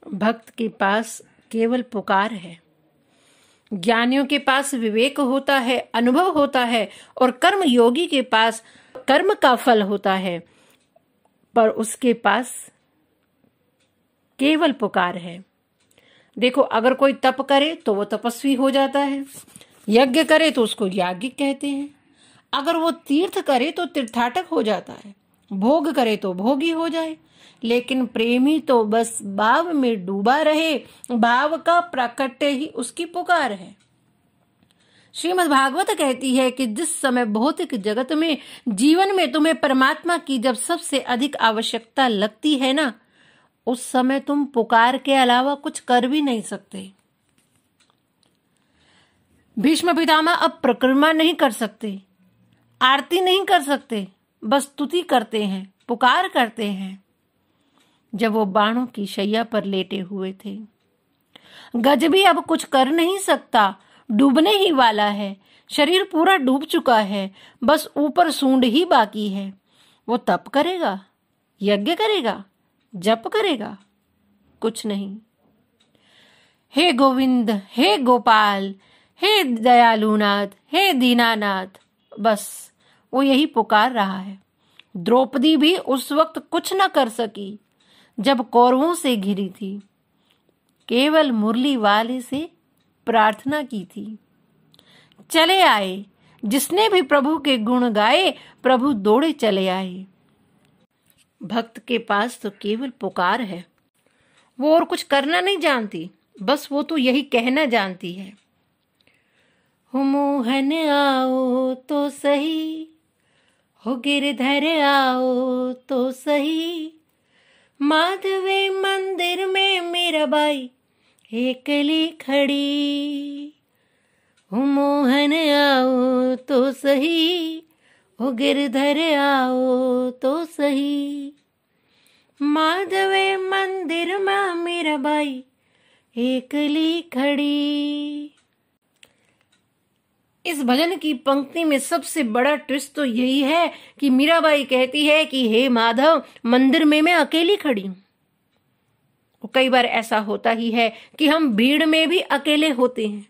भक्त के पास केवल पुकार है। ज्ञानियों के पास विवेक होता है, अनुभव होता है, और कर्म योगी के पास कर्म का फल होता है, पर उसके पास केवल पुकार है। देखो, अगर कोई तप करे तो वो तपस्वी हो जाता है, यज्ञ करे तो उसको याज्ञिक कहते हैं, अगर वो तीर्थ करे तो तीर्थाटक हो जाता है, भोग करे तो भोगी हो जाए। लेकिन प्रेमी तो बस भाव में डूबा रहे, भाव का प्राकट्य ही उसकी पुकार है। श्रीमद् भागवत कहती है कि जिस समय भौतिक जगत में, जीवन में तुम्हें परमात्मा की जब सबसे अधिक आवश्यकता लगती है ना, उस समय तुम पुकार के अलावा कुछ कर भी नहीं सकते। भीष्म पितामह अब परिक्रमा नहीं कर सकते, आरती नहीं कर सकते, बस स्तुति करते हैं, पुकार करते हैं। जब वो बाणों की शैया पर लेटे हुए थे, गज भी अब कुछ कर नहीं सकता, डूबने ही वाला है, शरीर पूरा डूब चुका है, बस ऊपर सूंड ही बाकी है। वो तप करेगा, यज्ञ करेगा, जप करेगा, कुछ नहीं। हे गोविंद, हे गोपाल, हे दयालुनाथ, हे दीनानाथ, बस वो यही पुकार रहा है। द्रौपदी भी उस वक्त कुछ न कर सकी जब कौरवों से घिरी थी, केवल मुरली वाले से प्रार्थना की थी। चले आए, जिसने भी प्रभु के गुण गाए, प्रभु दौड़े चले आए। भक्त के पास तो केवल पुकार है, वो और कुछ करना नहीं जानती, बस वो तो यही कहना जानती है। हो मोहन आओ तो सही, हो गिरधर आओ तो सही, माधवे मंदिर में मीराबाई एकली खड़ी। हो मोहन आओ तो सही, हो गिरधर आओ तो सही, माधवे मंदिर में मीराबाई एकली खड़ी। इस भजन की पंक्ति में सबसे बड़ा ट्विस्ट तो यही है कि मीराबाई कहती है कि हे माधव, मंदिर में मैं अकेली खड़ी हूं। कई बार ऐसा होता ही है कि हम भीड़ में भी अकेले होते हैं।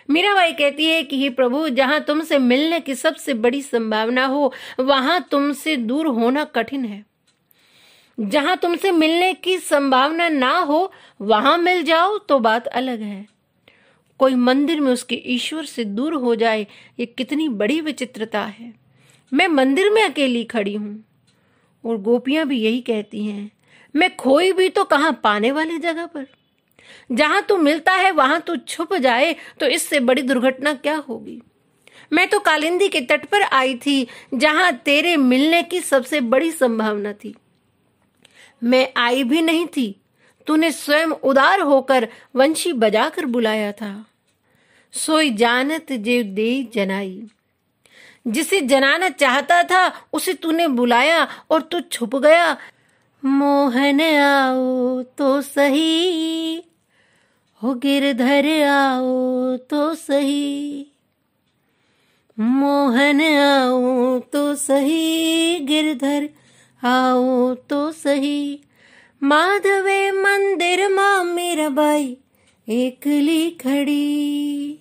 मीराबाई कहती है कि हे प्रभु, जहां तुमसे मिलने की सबसे बड़ी संभावना हो, वहां तुमसे दूर होना कठिन है। जहां तुमसे मिलने की संभावना ना हो, वहां मिल जाओ तो बात अलग है। कोई मंदिर में उसके ईश्वर से दूर हो जाए, ये कितनी बड़ी विचित्रता है। मैं मंदिर में अकेली खड़ी हूं। और गोपियां भी यही कहती हैं, मैं खोई भी तो कहां पाने वाली जगह पर। जहां तू मिलता है वहां तू छुप जाए तो इससे बड़ी दुर्घटना क्या होगी। मैं तो कालिंदी के तट पर आई थी, जहां तेरे मिलने की सबसे बड़ी संभावना थी। मैं आई भी नहीं थी, तूने स्वयं उदार होकर वंशी बजाकर बुलाया था। सोई जानत जे दे जनाई, जिसे जनाना चाहता था उसे तूने बुलाया और तू छुप गया। मोहन आओ तो सही, हो गिरधर आओ तो सही, मोहन आओ तो सही, गिरधर आओ तो सही, माधवे मंदिर मां मीराबाई एकली खड़ी।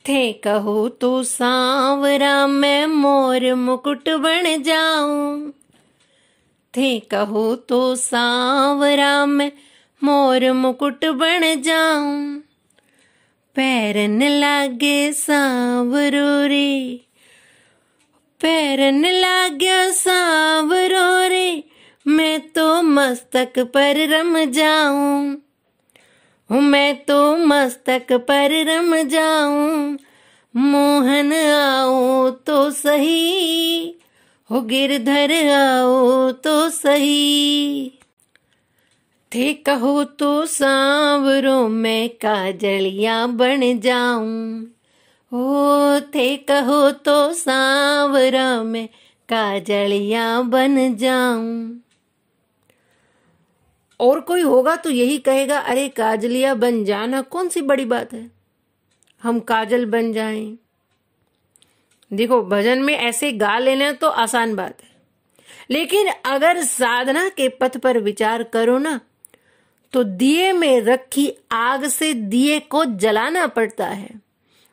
थे कहो तो सांवरा मैं मोर मुकुट बन जाऊं, थे कहो तो सांवरा मैं मोर मुकुट बन जाऊं, पैरन लागे सांवरो रे, पैरन लागे सांवरो रे, मैं तो मस्तक पर रम जाऊं, मैं तो मस्तक पर रम जाऊं, मोहन आओ तो सही, हो गिरधर आओ तो सही। थे कहो तो सांवरों मैं काजलिया बन जाऊं, ओ थे कहो तो सांवरा मैं काजलिया बन जाऊं। और कोई होगा तो यही कहेगा, अरे काजलिया बन जाना कौन सी बड़ी बात है, हम काजल बन जाएं। देखो, भजन में ऐसे गा लेना तो आसान बात है, लेकिन अगर साधना के पथ पर विचार करो ना, तो दिए में रखी आग से दिए को जलाना पड़ता है।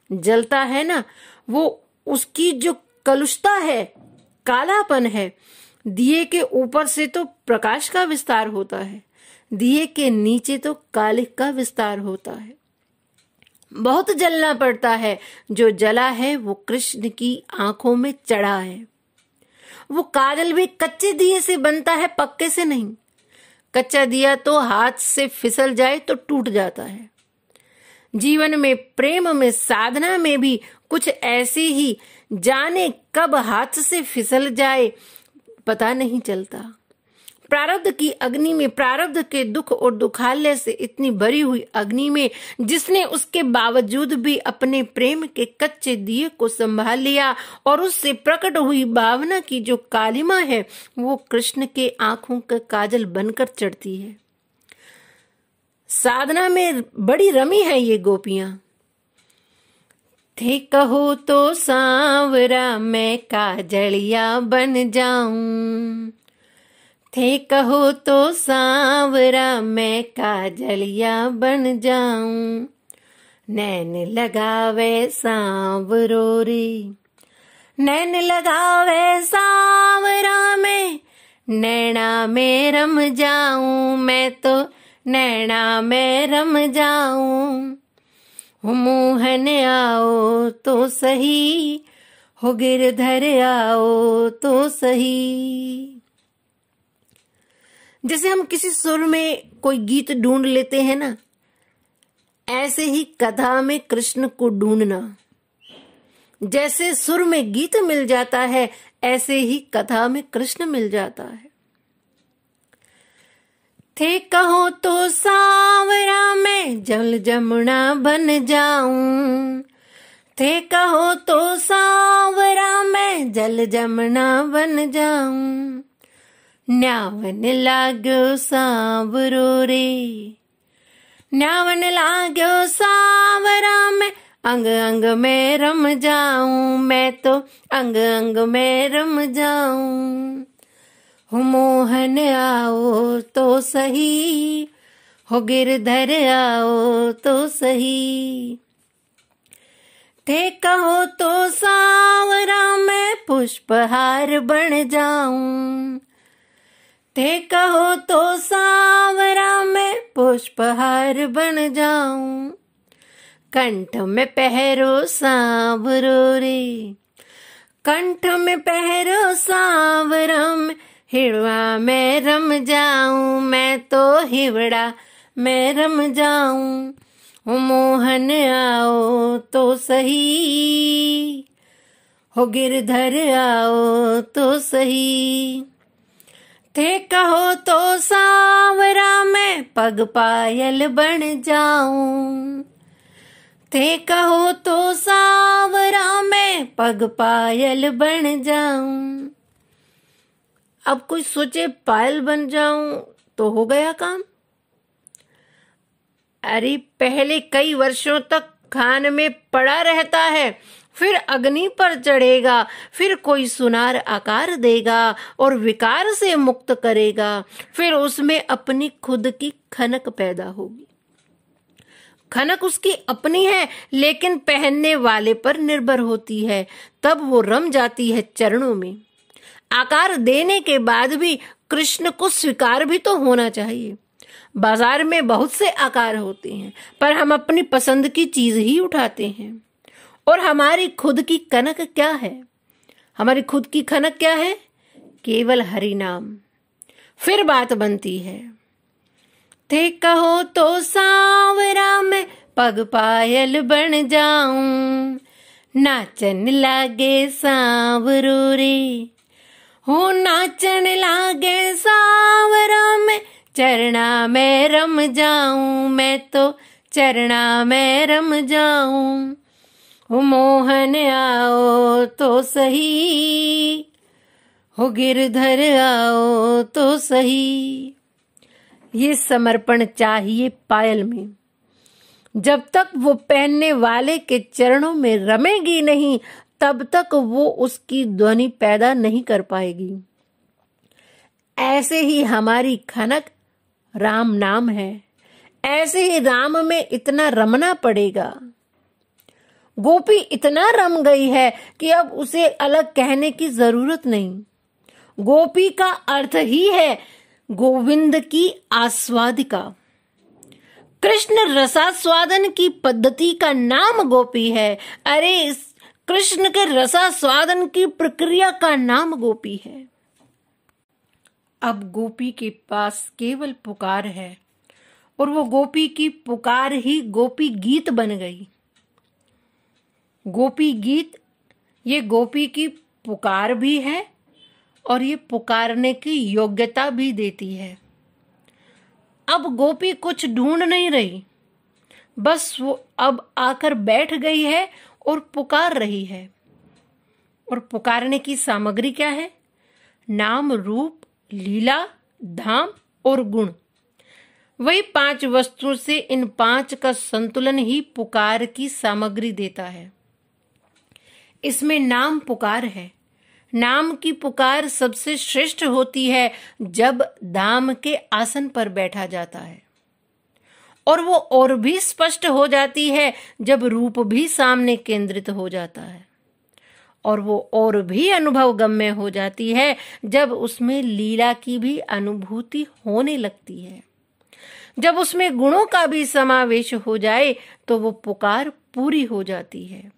जलता है ना, वो उसकी जो कलुषता है, कालापन है, दिए के ऊपर से तो प्रकाश का विस्तार होता है, दिए के नीचे तो कालिक का विस्तार होता है। बहुत जलना पड़ता है। जो जला है वो कृष्ण की आंखों में चढ़ा है। वो काजल भी कच्चे दिए से बनता है, पक्के से नहीं। कच्चा दिया तो हाथ से फिसल जाए तो टूट जाता है। जीवन में, प्रेम में, साधना में भी कुछ ऐसी ही, जाने कब हाथ से फिसल जाए पता नहीं चलता। प्रारब्ध की अग्नि में, प्रारब्ध के दुख और दुखालय से इतनी भरी हुई अग्नि में, जिसने उसके बावजूद भी अपने प्रेम के कच्चे दिए को संभाल लिया और उससे प्रकट हुई भावना की जो कालिमा है, वो कृष्ण के आंखों का काजल बनकर चढ़ती है। साधना में बड़ी रमी है ये गोपियां। थे कहो तो सांवरा मैं काजलिया बन जाऊं, थे कहो तो सांवरा मैं काजलिया बन जाऊं, नैन लगावे सांवरो रे, नैन लगावे सांवरा में, नैना में रम जाऊं, मैं तो नैना में रम जाऊं। हो मोहन आओ तो सही, हो गिरधर आओ तो सही। जैसे हम किसी सुर में कोई गीत ढूंढ लेते हैं ना, ऐसे ही कथा में कृष्ण को ढूंढना। जैसे सुर में गीत मिल जाता है, ऐसे ही कथा में कृष्ण मिल जाता है। थे कहो तो सांवरा मैं जल जमुना बन जाऊं, थे कहो तो सांवरा मैं जल जमुना बन जाऊं, न्यावन लाग्यो सांवरो रे, न्यावन लाग्यो सांवरा में, अंग अंग में रम जाऊं, मैं तो अंग अंग में रम जाऊं। हो मोहन आओ तो सही, हो गिरधर आओ तो सही। थे कहो तो सांवरा मैं पुष्पहार बन जाऊं, थे कहो तो सांवरा मैं पुष्पहार बन जाऊं, कंठ में पहरो सांवरो रे, कंठ में पहरो सांवरा में, हिड़वा में रम जाऊं, मैं तो हिवड़ा में रम जाऊं। हो मोहन आओ तो सही, हो गिरधर आओ तो सही। थे कहो तो सांवरा मैं पग पायल बन जाऊं, थे कहो तो सांवरा मैं पग पायल बन जाऊं। अब कोई सोचे पायल बन जाऊं तो हो गया काम। अरे पहले कई वर्षों तक खान में पड़ा रहता है, फिर अग्नि पर चढ़ेगा, फिर कोई सुनार आकार देगा और विकार से मुक्त करेगा, फिर उसमें अपनी खुद की खनक पैदा होगी। खनक उसकी अपनी है, लेकिन पहनने वाले पर निर्भर होती है, तब वो रम जाती है चरणों में। आकार देने के बाद भी कृष्ण को स्वीकार भी तो होना चाहिए। बाजार में बहुत से आकार होते हैं, पर हम अपनी पसंद की चीज ही उठाते हैं। और हमारी खुद की कनक क्या है? हमारी खुद की खनक क्या है? केवल हरि नाम। फिर बात बनती है। थे कहो तो सांवरा मैं पग पायल बन जाऊं, नाचन लागे सांवरो रे, हो नाचन लागे सांवरा में, चरना में रम जाऊं, मैं तो चरना में रम जाऊं। हो मोहन आओ तो सही, हो गिरधर आओ तो सही। ये समर्पण चाहिए पायल में। जब तक वो पहनने वाले के चरणों में रमेगी नहीं, तब तक वो उसकी ध्वनि पैदा नहीं कर पाएगी। ऐसे ही हमारी खनक राम नाम है। ऐसे ही राम में इतना रमना पड़ेगा। गोपी इतना रम गई है कि अब उसे अलग कहने की जरूरत नहीं। गोपी का अर्थ ही है गोविंद की आस्वादिका। कृष्ण रसास्वादन की पद्धति का नाम गोपी है। अरे इस कृष्ण के रसास्वादन की प्रक्रिया का नाम गोपी है। अब गोपी के पास केवल पुकार है और वो गोपी की पुकार ही गोपी गीत बन गई। गोपी गीत ये गोपी की पुकार भी है और ये पुकारने की योग्यता भी देती है। अब गोपी कुछ ढूंढ नहीं रही, बस वो अब आकर बैठ गई है और पुकार रही है। और पुकारने की सामग्री क्या है? नाम, रूप, लीला, धाम और गुण। वही 5 वस्तुओं से इन 5 का संतुलन ही पुकार की सामग्री देता है। इसमें नाम पुकार है। नाम की पुकार सबसे श्रेष्ठ होती है जब धाम के आसन पर बैठा जाता है, और वो और भी स्पष्ट हो जाती है जब रूप भी सामने केंद्रित हो जाता है, और वो और भी अनुभव गम्य हो जाती है जब उसमें लीला की भी अनुभूति होने लगती है। जब उसमें गुणों का भी समावेश हो जाए तो वो पुकार पूरी हो जाती है।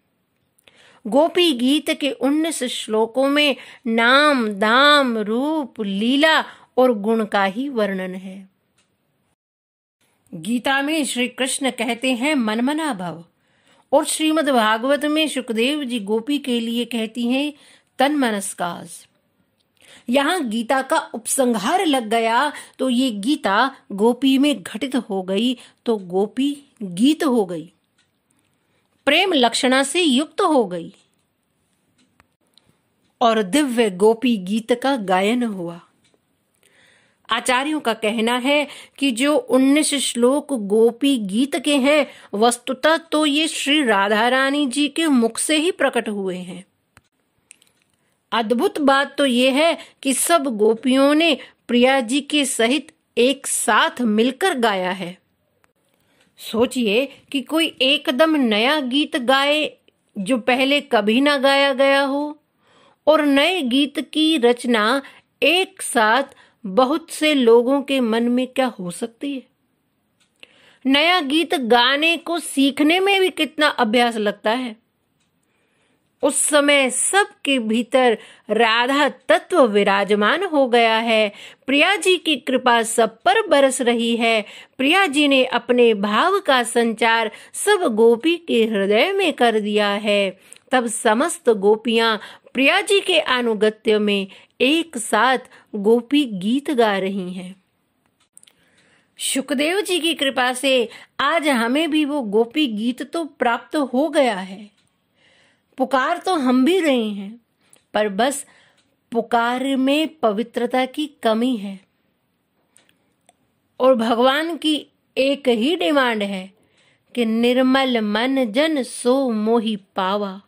गोपी गीत के 19 श्लोकों में नाम, दाम, रूप, लीला और गुण का ही वर्णन है। गीता में श्री कृष्ण कहते हैं मनमना भव, और श्रीमद् भागवत में सुखदेव जी गोपी के लिए कहती हैं तन मनस्कास। यहाँ गीता का उपसंहार लग गया तो ये गीता गोपी में घटित हो गई तो गोपी गीत हो गई, प्रेम लक्षणा से युक्त हो गई और दिव्य गोपी गीत का गायन हुआ। आचार्यों का कहना है कि जो 19 श्लोक गोपी गीत के हैं, वस्तुतः तो ये श्री राधा रानी जी के मुख से ही प्रकट हुए हैं। अद्भुत बात तो ये है कि सब गोपियों ने प्रिया जी के सहित एक साथ मिलकर गाया है। सोचिए कि कोई एकदम नया गीत गाए जो पहले कभी ना गाया गया हो, और नए गीत की रचना एक साथ बहुत से लोगों के मन में क्या हो सकती है। नया गीत गाने को सीखने में भी कितना अभ्यास लगता है। उस समय सबके भीतर राधा तत्व विराजमान हो गया है। प्रिया जी की कृपा सब पर बरस रही है। प्रिया जी ने अपने भाव का संचार सब गोपी के हृदय में कर दिया है। तब समस्त गोपियां प्रिया जी के अनुगत्य में एक साथ गोपी गीत गा रही हैं। सुखदेव जी की कृपा से आज हमें भी वो गोपी गीत तो प्राप्त हो गया है। पुकार तो हम भी रहे हैं, पर बस पुकार में पवित्रता की कमी है। और भगवान की एक ही डिमांड है कि निर्मल मन जन सो मोहि पावा।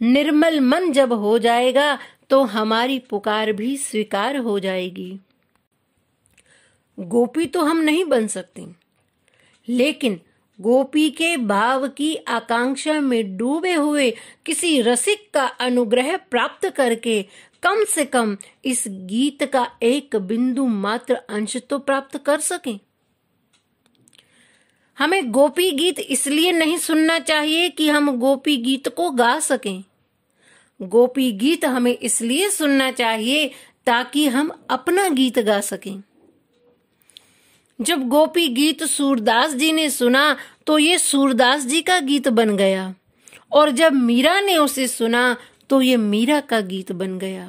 निर्मल मन जब हो जाएगा तो हमारी पुकार भी स्वीकार हो जाएगी। गोपी तो हम नहीं बन सकते, लेकिन गोपी के भाव की आकांक्षा में डूबे हुए किसी रसिक का अनुग्रह प्राप्त करके कम से कम इस गीत का एक बिंदु मात्र अंश तो प्राप्त कर सकें। हमें गोपी गीत इसलिए नहीं सुनना चाहिए कि हम गोपी गीत को गा सकें। गोपी गीत हमें इसलिए सुनना चाहिए ताकि हम अपना गीत गा सकें। जब गोपी गीत सूरदास जी ने सुना तो ये सूरदास जी का गीत बन गया, और जब मीरा ने उसे सुना तो ये मीरा का गीत बन गया।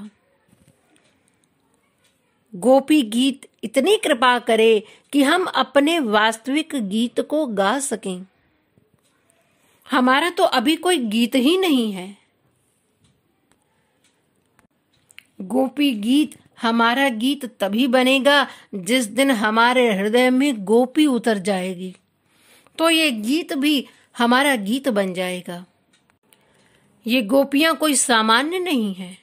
गोपी गीत इतनी कृपा करे कि हम अपने वास्तविक गीत को गा सकें। हमारा तो अभी कोई गीत ही नहीं है। गोपी गीत हमारा गीत तभी बनेगा जिस दिन हमारे हृदय में गोपी उतर जाएगी, तो ये गीत भी हमारा गीत बन जाएगा। ये गोपियां कोई सामान्य नहीं है।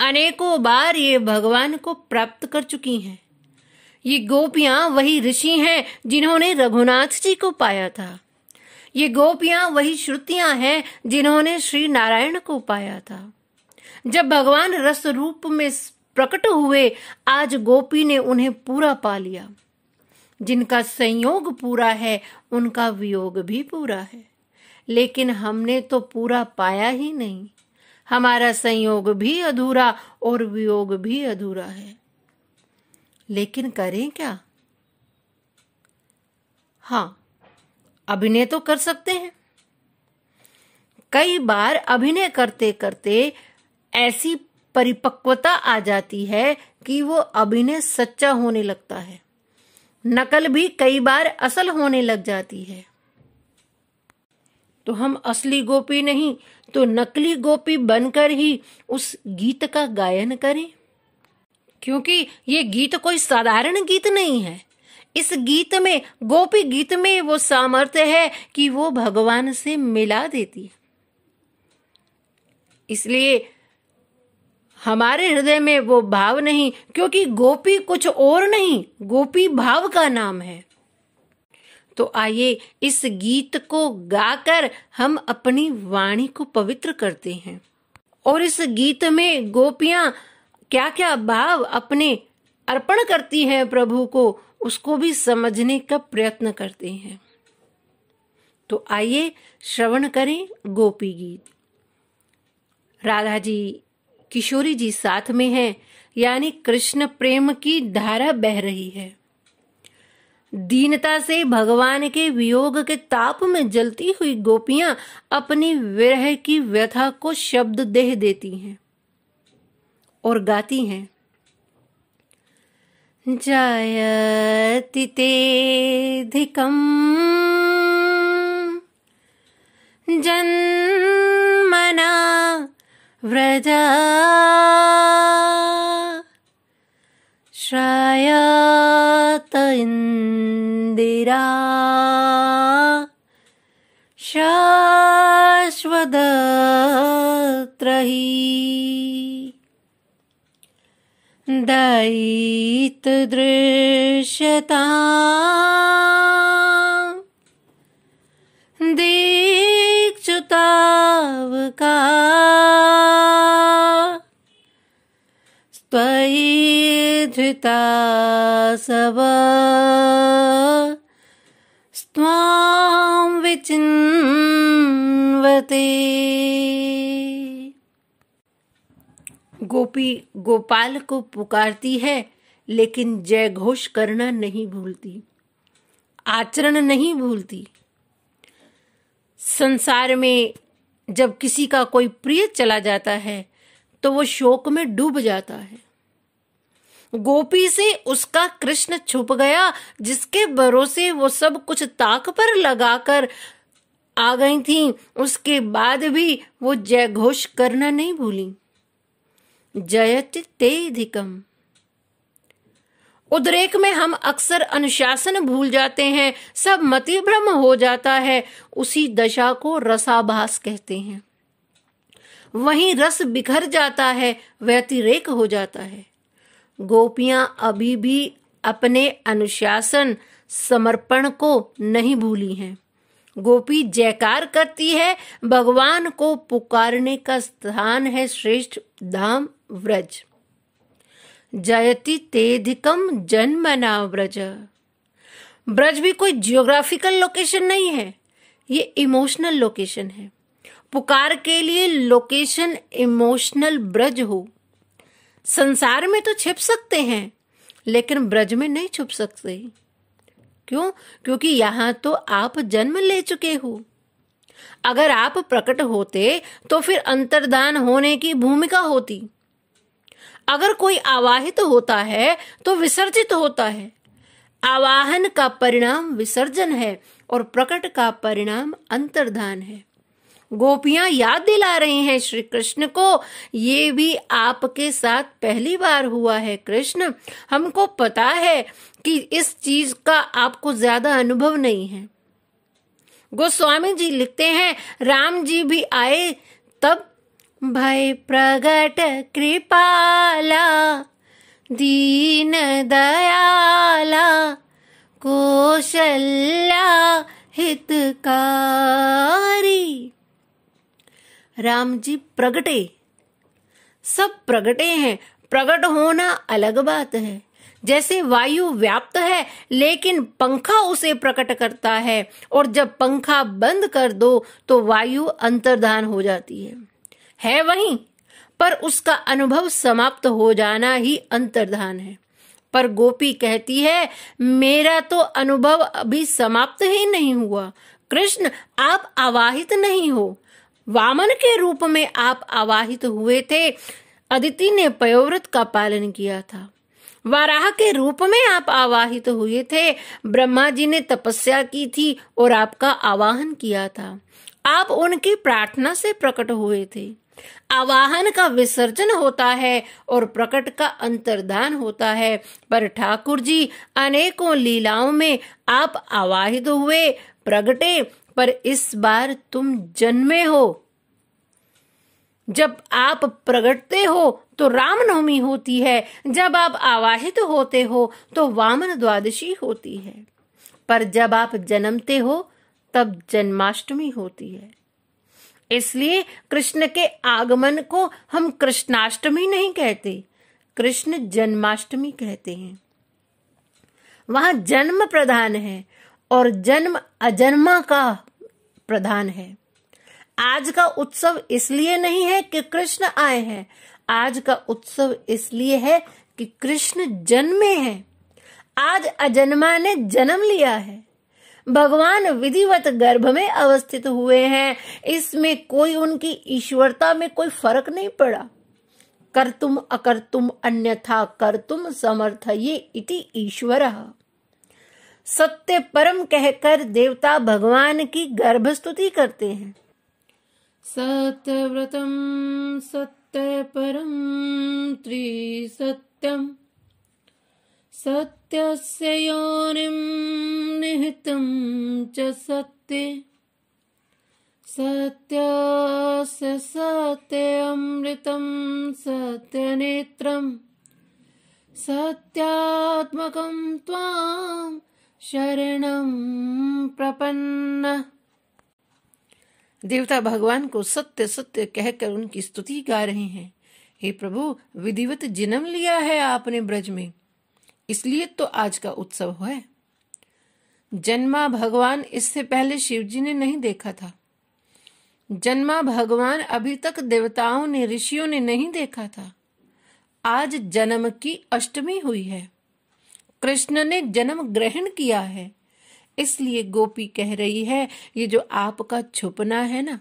अनेकों बार ये भगवान को प्राप्त कर चुकी हैं। ये गोपियां वही ऋषि हैं जिन्होंने रघुनाथ जी को पाया था। ये गोपियां वही श्रुतियां हैं जिन्होंने श्री नारायण को पाया था। जब भगवान रस रूप में प्रकट हुए, आज गोपी ने उन्हें पूरा पा लिया। जिनका संयोग पूरा है उनका वियोग भी पूरा है, लेकिन हमने तो पूरा पाया ही नहीं। हमारा संयोग भी अधूरा और वियोग भी अधूरा है। लेकिन करें क्या? हाँ, अभिनय तो कर सकते हैं। कई बार अभिनय करते करते ऐसी परिपक्वता आ जाती है कि वो अभिनय सच्चा होने लगता है। नकल भी कई बार असल होने लग जाती है। तो हम असली गोपी नहीं तो नकली गोपी बनकर ही उस गीत का गायन करें, क्योंकि ये गीत कोई साधारण गीत नहीं है। इस गीत में, गोपी गीत में वो सामर्थ्य है कि वो भगवान से मिला देती है। इसलिए हमारे हृदय में वो भाव नहीं, क्योंकि गोपी कुछ और नहीं, गोपी भाव का नाम है। तो आइए इस गीत को गाकर हम अपनी वाणी को पवित्र करते हैं और इस गीत में गोपियां क्या क्या भाव अपने अर्पण करती हैं प्रभु को, उसको भी समझने का प्रयत्न करते हैं। तो आइए श्रवण करें गोपी गीत। राधा जी, किशोरी जी साथ में हैं, यानी कृष्ण प्रेम की धारा बह रही है। दीनता से भगवान के वियोग के ताप में जलती हुई गोपियां अपनी विरह की व्यथा को शब्द देह देती हैं और गाती हैं। जायति तेऽधिकं जन्मना व्रजा श्रायत इंदिरा शाश्वतत्रयी दयित दृश्यता दीक्षुतावका त्वयि धृता सब स्वां विचिन्वते। गोपी गोपाल को पुकारती है, लेकिन जय घोष करना नहीं भूलती, आचरण नहीं भूलती। संसार में जब किसी का कोई प्रिय चला जाता है तो वो शोक में डूब जाता है। गोपी से उसका कृष्ण छुप गया, जिसके भरोसे वो सब कुछ ताक पर लगाकर आ गई थी। उसके बाद भी वो जय घोष करना नहीं भूली। जयति तेऽधिकम्। उद्रेक में हम अक्सर अनुशासन भूल जाते हैं, सब मति भ्रम हो जाता है। उसी दशा को रसाभास कहते हैं। वहीं रस बिखर जाता है, व्यतिरेक हो जाता है। गोपियां अभी भी अपने अनुशासन समर्पण को नहीं भूली हैं। गोपी जयकार करती है, भगवान को पुकारने का स्थान है श्रेष्ठ धाम व्रज। जयति तेऽधिकं जन्मना व्रज। ब्रज भी कोई जियोग्राफिकल लोकेशन नहीं है, ये इमोशनल लोकेशन है। पुकार के लिए लोकेशन इमोशनल ब्रज हो। संसार में तो छिप सकते हैं, लेकिन ब्रज में नहीं छुप सकते। क्यों? क्योंकि यहाँ तो आप जन्म ले चुके हो। अगर आप प्रकट होते तो फिर अंतर्धान होने की भूमिका होती। अगर कोई आवाहित होता है तो विसर्जित होता है। आवाहन का परिणाम विसर्जन है और प्रकट का परिणाम अंतर्धान है। गोपियां याद दिला रही हैं श्री कृष्ण को, ये भी आपके साथ पहली बार हुआ है कृष्ण। हमको पता है कि इस चीज का आपको ज्यादा अनुभव नहीं है। गोस्वामी जी लिखते हैं, राम जी भी आए तब भय प्रगट कृपाला, दीन दयाला, कौशल्या हितकारी। राम जी प्रगटे, सब प्रगटे हैं। प्रगट होना अलग बात है। जैसे वायु व्याप्त है लेकिन पंखा उसे प्रकट करता है, और जब पंखा बंद कर दो तो वायु अंतर्धान हो जाती है वहीं, पर उसका अनुभव समाप्त हो जाना ही अंतर्धान है। पर गोपी कहती है मेरा तो अनुभव अभी समाप्त ही नहीं हुआ। कृष्ण आप आवाहित नहीं हो। वामन के रूप में आप आवाहित हुए थे, अदिति ने पयोव्रत का पालन किया था। वाराह के रूप में आप आवाहित हुए थे, ब्रह्मा जी ने तपस्या की थी और आपका आवाहन किया था। आप उनकी प्रार्थना से प्रकट हुए थे। आवाहन का विसर्जन होता है और प्रकट का अंतर्धान होता है। पर ठाकुर जी अनेकों लीलाओं में आप आवाहित हुए, प्रगटे, पर इस बार तुम जन्मे हो। जब आप प्रगटते हो तो रामनवमी होती है, जब आप आवाहित होते हो तो वामन द्वादशी होती है, पर जब आप जन्मते हो तब जन्माष्टमी होती है। इसलिए कृष्ण के आगमन को हम कृष्णाष्टमी नहीं कहते, कृष्ण जन्माष्टमी कहते हैं। वहां जन्म प्रधान है और जन्म अजन्मा का प्रधान है। आज का उत्सव इसलिए नहीं है कि कृष्ण आए हैं, आज का उत्सव इसलिए है कि कृष्ण जन्मे हैं। आज अजन्मा ने जन्म लिया है। भगवान विधिवत गर्भ में अवस्थित हुए हैं। इसमें कोई उनकी ईश्वरता में कोई फर्क नहीं पड़ा। कर्तुम अकर्तुम अन्यथा कर्तुम समर्थये इति ईश्वरः। सत्य परम कहकर देवता भगवान की गर्भस्तुति करते हैं। सत्यव्रतम सत्य परम त्रिसत्यम, सत्यस्य योनिं निहितं च सत्ये, सत्यस्य सत्यमृतं सत्यनेत्रं, सत्यात्मकं त्वां शरणं प्रपन्नः। देवता भगवान को सत्य सत्य कहकर उनकी स्तुति गा रहे हैं। हे प्रभु, विधिवत जन्म लिया है आपने ब्रज में, इसलिए तो आज का उत्सव है। जन्मा भगवान इससे पहले शिव जी ने नहीं देखा था। जन्मा भगवान अभी तक देवताओं ने, ऋषियों ने नहीं देखा था। आज जन्म की अष्टमी हुई है। कृष्ण ने जन्म ग्रहण किया है। इसलिए गोपी कह रही है ये जो आपका छुपना है ना,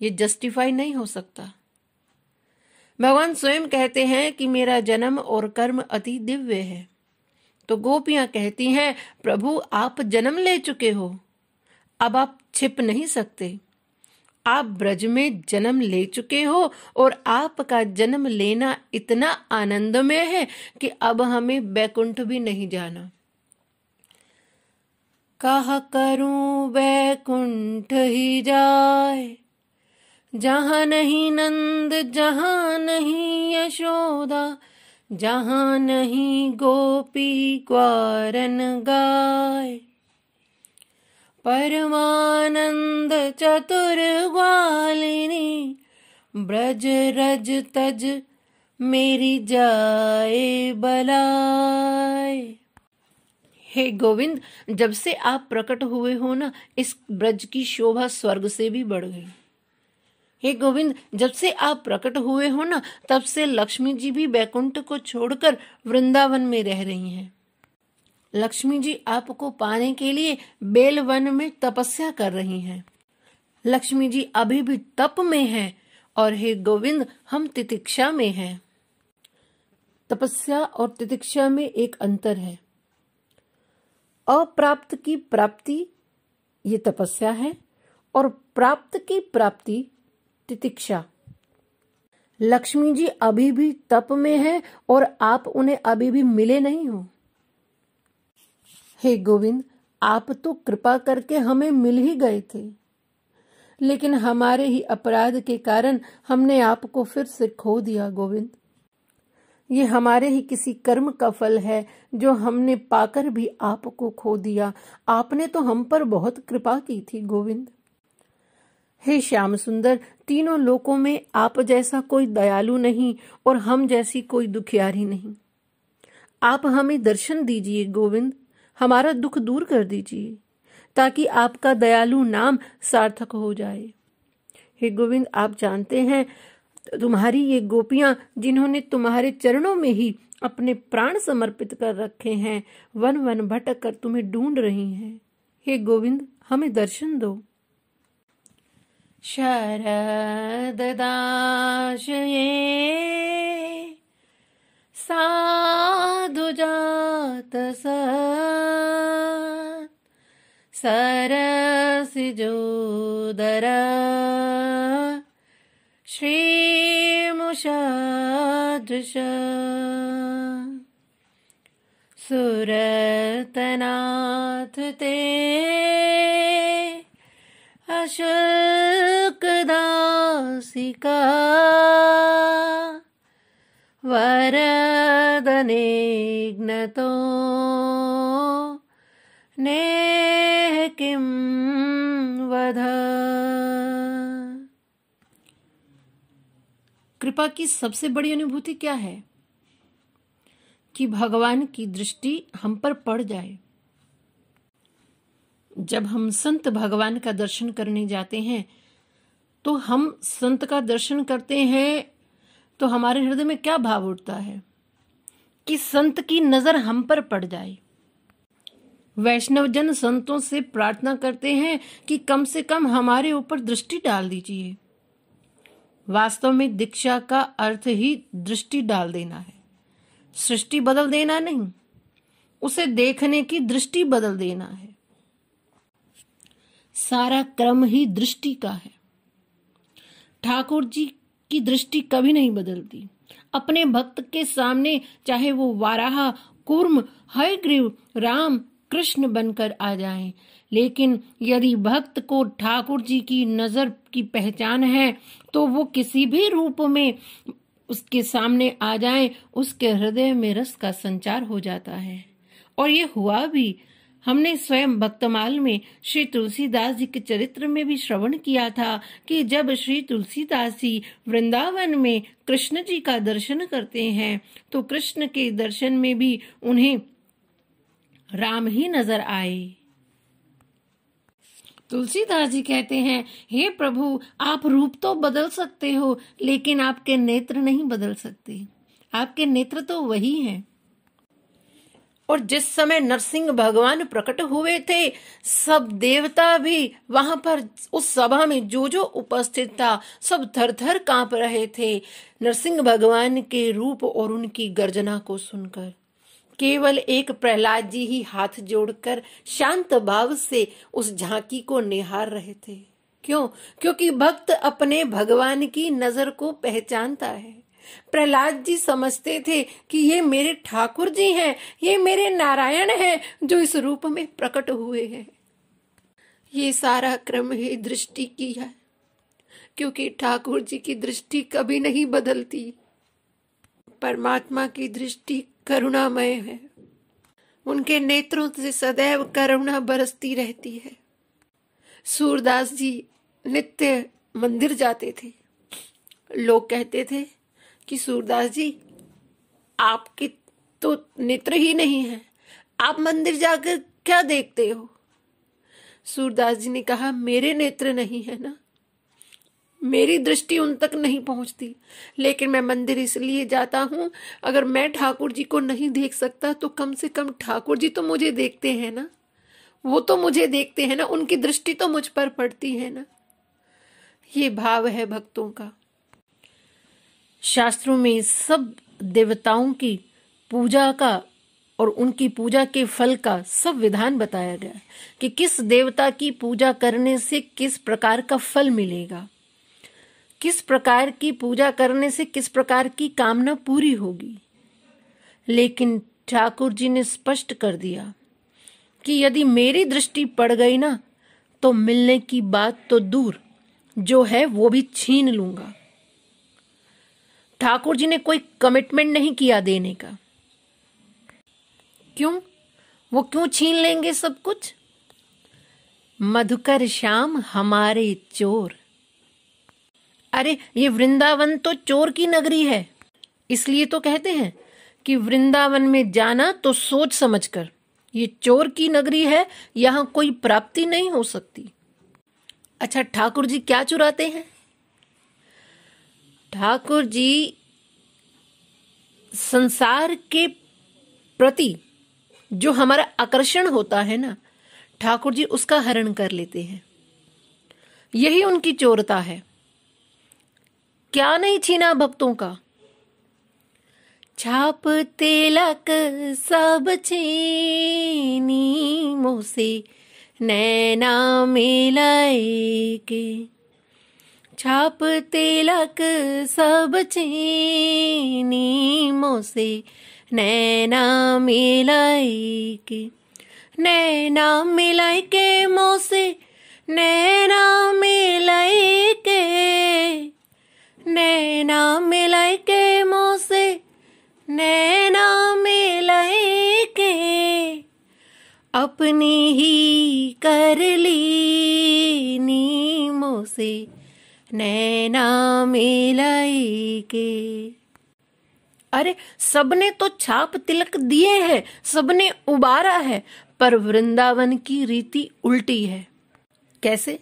ये जस्टिफाई नहीं हो सकता। भगवान स्वयं कहते हैं कि मेरा जन्म और कर्म अति दिव्य है। तो गोपियां कहती हैं प्रभु आप जन्म ले चुके हो, अब आप छिप नहीं सकते। आप ब्रज में जन्म ले चुके हो और आपका जन्म लेना इतना आनंदमय है कि अब हमें वैकुंठ भी नहीं जाना। कहा करूं वैकुंठ ही जाए, जहां नहीं नंद जहां नहीं यशोदा, जहां नहीं गोपी ग्वारन गाय। परमानंद चतुर ग्वालिनी, ब्रज रज तज मेरी जाए बलाय। हे गोविंद, जब से आप प्रकट हुए हो ना, इस ब्रज की शोभा स्वर्ग से भी बढ़ गई। हे गोविंद, जब से आप प्रकट हुए हो ना, तब से लक्ष्मी जी भी बैकुंठ को छोड़कर वृंदावन में रह रही हैं। लक्ष्मी जी आपको पाने के लिए बेलवन में तपस्या कर रही हैं। लक्ष्मी जी अभी भी तप में हैं और हे गोविंद हम तितिक्षा में हैं। तपस्या और तितिक्षा में एक अंतर है। अप्राप्त की प्राप्ति ये तपस्या है और प्राप्त की प्राप्ति तितिक्षा। लक्ष्मी जी अभी भी तप में है और आप उन्हें अभी भी मिले नहीं हो। हे गोविंद, आप तो कृपा करके हमें मिल ही गए थे। लेकिन हमारे ही अपराध के कारण हमने आपको फिर से खो दिया गोविंद। ये हमारे ही किसी कर्म का फल है जो हमने पाकर भी आपको खो दिया। आपने तो हम पर बहुत कृपा की थी गोविंद। हे श्याम सुंदर, तीनों लोकों में आप जैसा कोई दयालु नहीं और हम जैसी कोई दुखियारी नहीं। आप हमें दर्शन दीजिए गोविंद, हमारा दुख दूर कर दीजिए ताकि आपका दयालु नाम सार्थक हो जाए। हे गोविंद, आप जानते हैं तुम्हारी ये गोपियां जिन्होंने तुम्हारे चरणों में ही अपने प्राण समर्पित कर रखे हैं, वन वन भटक कर तुम्हें ढूंढ रही हैं। हे गोविंद, हमें दर्शन दो। शरद दाशये साधु जात सरसिजोदर श्रीमुषादृश सुरतनाथ ते अशुल्क दासिका वरदनेग्नतो नेह किं वध। कृपा की सबसे बड़ी अनुभूति क्या है? कि भगवान की दृष्टि हम पर पड़ जाए। जब हम संत भगवान का दर्शन करने जाते हैं तो हम संत का दर्शन करते हैं तो हमारे हृदय में क्या भाव उठता है? कि संत की नजर हम पर पड़ जाए। वैष्णव जन संतों से प्रार्थना करते हैं कि कम से कम हमारे ऊपर दृष्टि डाल दीजिए। वास्तव में दीक्षा का अर्थ ही दृष्टि डाल देना है, सृष्टि बदल देना नहीं, उसे देखने की दृष्टि बदल देना है। सारा क्रम ही दृष्टि का है। ठाकुर जी की दृष्टि कभी नहीं बदलती। अपने भक्त के सामने चाहे वो वाराह, कूर्म, हयग्रीव, राम, कृष्ण बनकर आ जाएं, लेकिन यदि भक्त को ठाकुर जी की नजर की पहचान है तो वो किसी भी रूप में उसके सामने आ जाएं, उसके हृदय में रस का संचार हो जाता है। और ये हुआ भी। हमने स्वयं भक्तमाल में श्री तुलसीदास जी के चरित्र में भी श्रवण किया था कि जब श्री तुलसीदास जी वृंदावन में कृष्ण जी का दर्शन करते हैं तो कृष्ण के दर्शन में भी उन्हें राम ही नजर आए। तुलसीदास जी कहते हैं, हे प्रभु, आप रूप तो बदल सकते हो लेकिन आपके नेत्र नहीं बदल सकते। आपके नेत्र तो वही हैं। और जिस समय नरसिंह भगवान प्रकट हुए थे, सब देवता भी वहां पर उस सभा में जो जो उपस्थित था सब थर थर कांप रहे थे नरसिंह भगवान के रूप और उनकी गर्जना को सुनकर। केवल एक प्रहलाद जी ही हाथ जोड़कर शांत भाव से उस झांकी को निहार रहे थे। क्यों? क्योंकि भक्त अपने भगवान की नजर को पहचानता है। प्रहलाद जी समझते थे कि ये मेरे ठाकुर जी हैं, ये मेरे नारायण हैं जो इस रूप में प्रकट हुए हैं। ये सारा क्रम ही दृष्टि की है, क्योंकि ठाकुर जी की दृष्टि कभी नहीं बदलती। परमात्मा की दृष्टि करुणामय है। उनके नेत्रों से सदैव करुणा बरसती रहती है। सूरदास जी नित्य मंदिर जाते थे। लोग कहते थे कि सूरदास जी, आपके तो नेत्र ही नहीं है, आप मंदिर जाकर क्या देखते हो? सूरदास जी ने कहा, मेरे नेत्र नहीं है ना, मेरी दृष्टि उन तक नहीं पहुंचती, लेकिन मैं मंदिर इसलिए जाता हूं, अगर मैं ठाकुर जी को नहीं देख सकता तो कम से कम ठाकुर जी तो मुझे देखते हैं ना, वो तो मुझे देखते हैं ना, उनकी दृष्टि तो मुझ पर पड़ती है ना। ये भाव है भक्तों का। शास्त्रों में सब देवताओं की पूजा का और उनकी पूजा के फल का सब विधान बताया गया है कि किस देवता की पूजा करने से किस प्रकार का फल मिलेगा, किस प्रकार की पूजा करने से किस प्रकार की कामना पूरी होगी। लेकिन ठाकुर जी ने स्पष्ट कर दिया कि यदि मेरी दृष्टि पड़ गई ना तो मिलने की बात तो दूर, जो है वो भी छीन लूंगा। ठाकुर जी ने कोई कमिटमेंट नहीं किया देने का। क्यों? वो क्यों छीन लेंगे सब कुछ? मधुकर श्याम हमारे चोर। अरे ये वृंदावन तो चोर की नगरी है, इसलिए तो कहते हैं कि वृंदावन में जाना तो सोच समझकर। ये चोर की नगरी है, यहां कोई प्राप्ति नहीं हो सकती। अच्छा, ठाकुर जी क्या चुराते हैं? ठाकुर जी संसार के प्रति जो हमारा आकर्षण होता है ना, ठाकुर जी उसका हरण कर लेते हैं। यही उनकी चोरता है। क्या नहीं छीना भक्तों का? छाप तिलक सब छीनी, मुँह से नैना मिलाए के। छाप तिलक सब छीनी, मुँह से नैना मिलाए के। नैना मिलाए के मुँह से नैना मिलाए के। नैना मिलाए के मुँह से नैना मिलाए के। अपनी ही कर ली नी, मुँह से नैना मिलाए के। अरे सबने तो छाप तिलक दिए हैं, सबने उबारा है, पर वृंदावन की रीति उल्टी है। कैसे?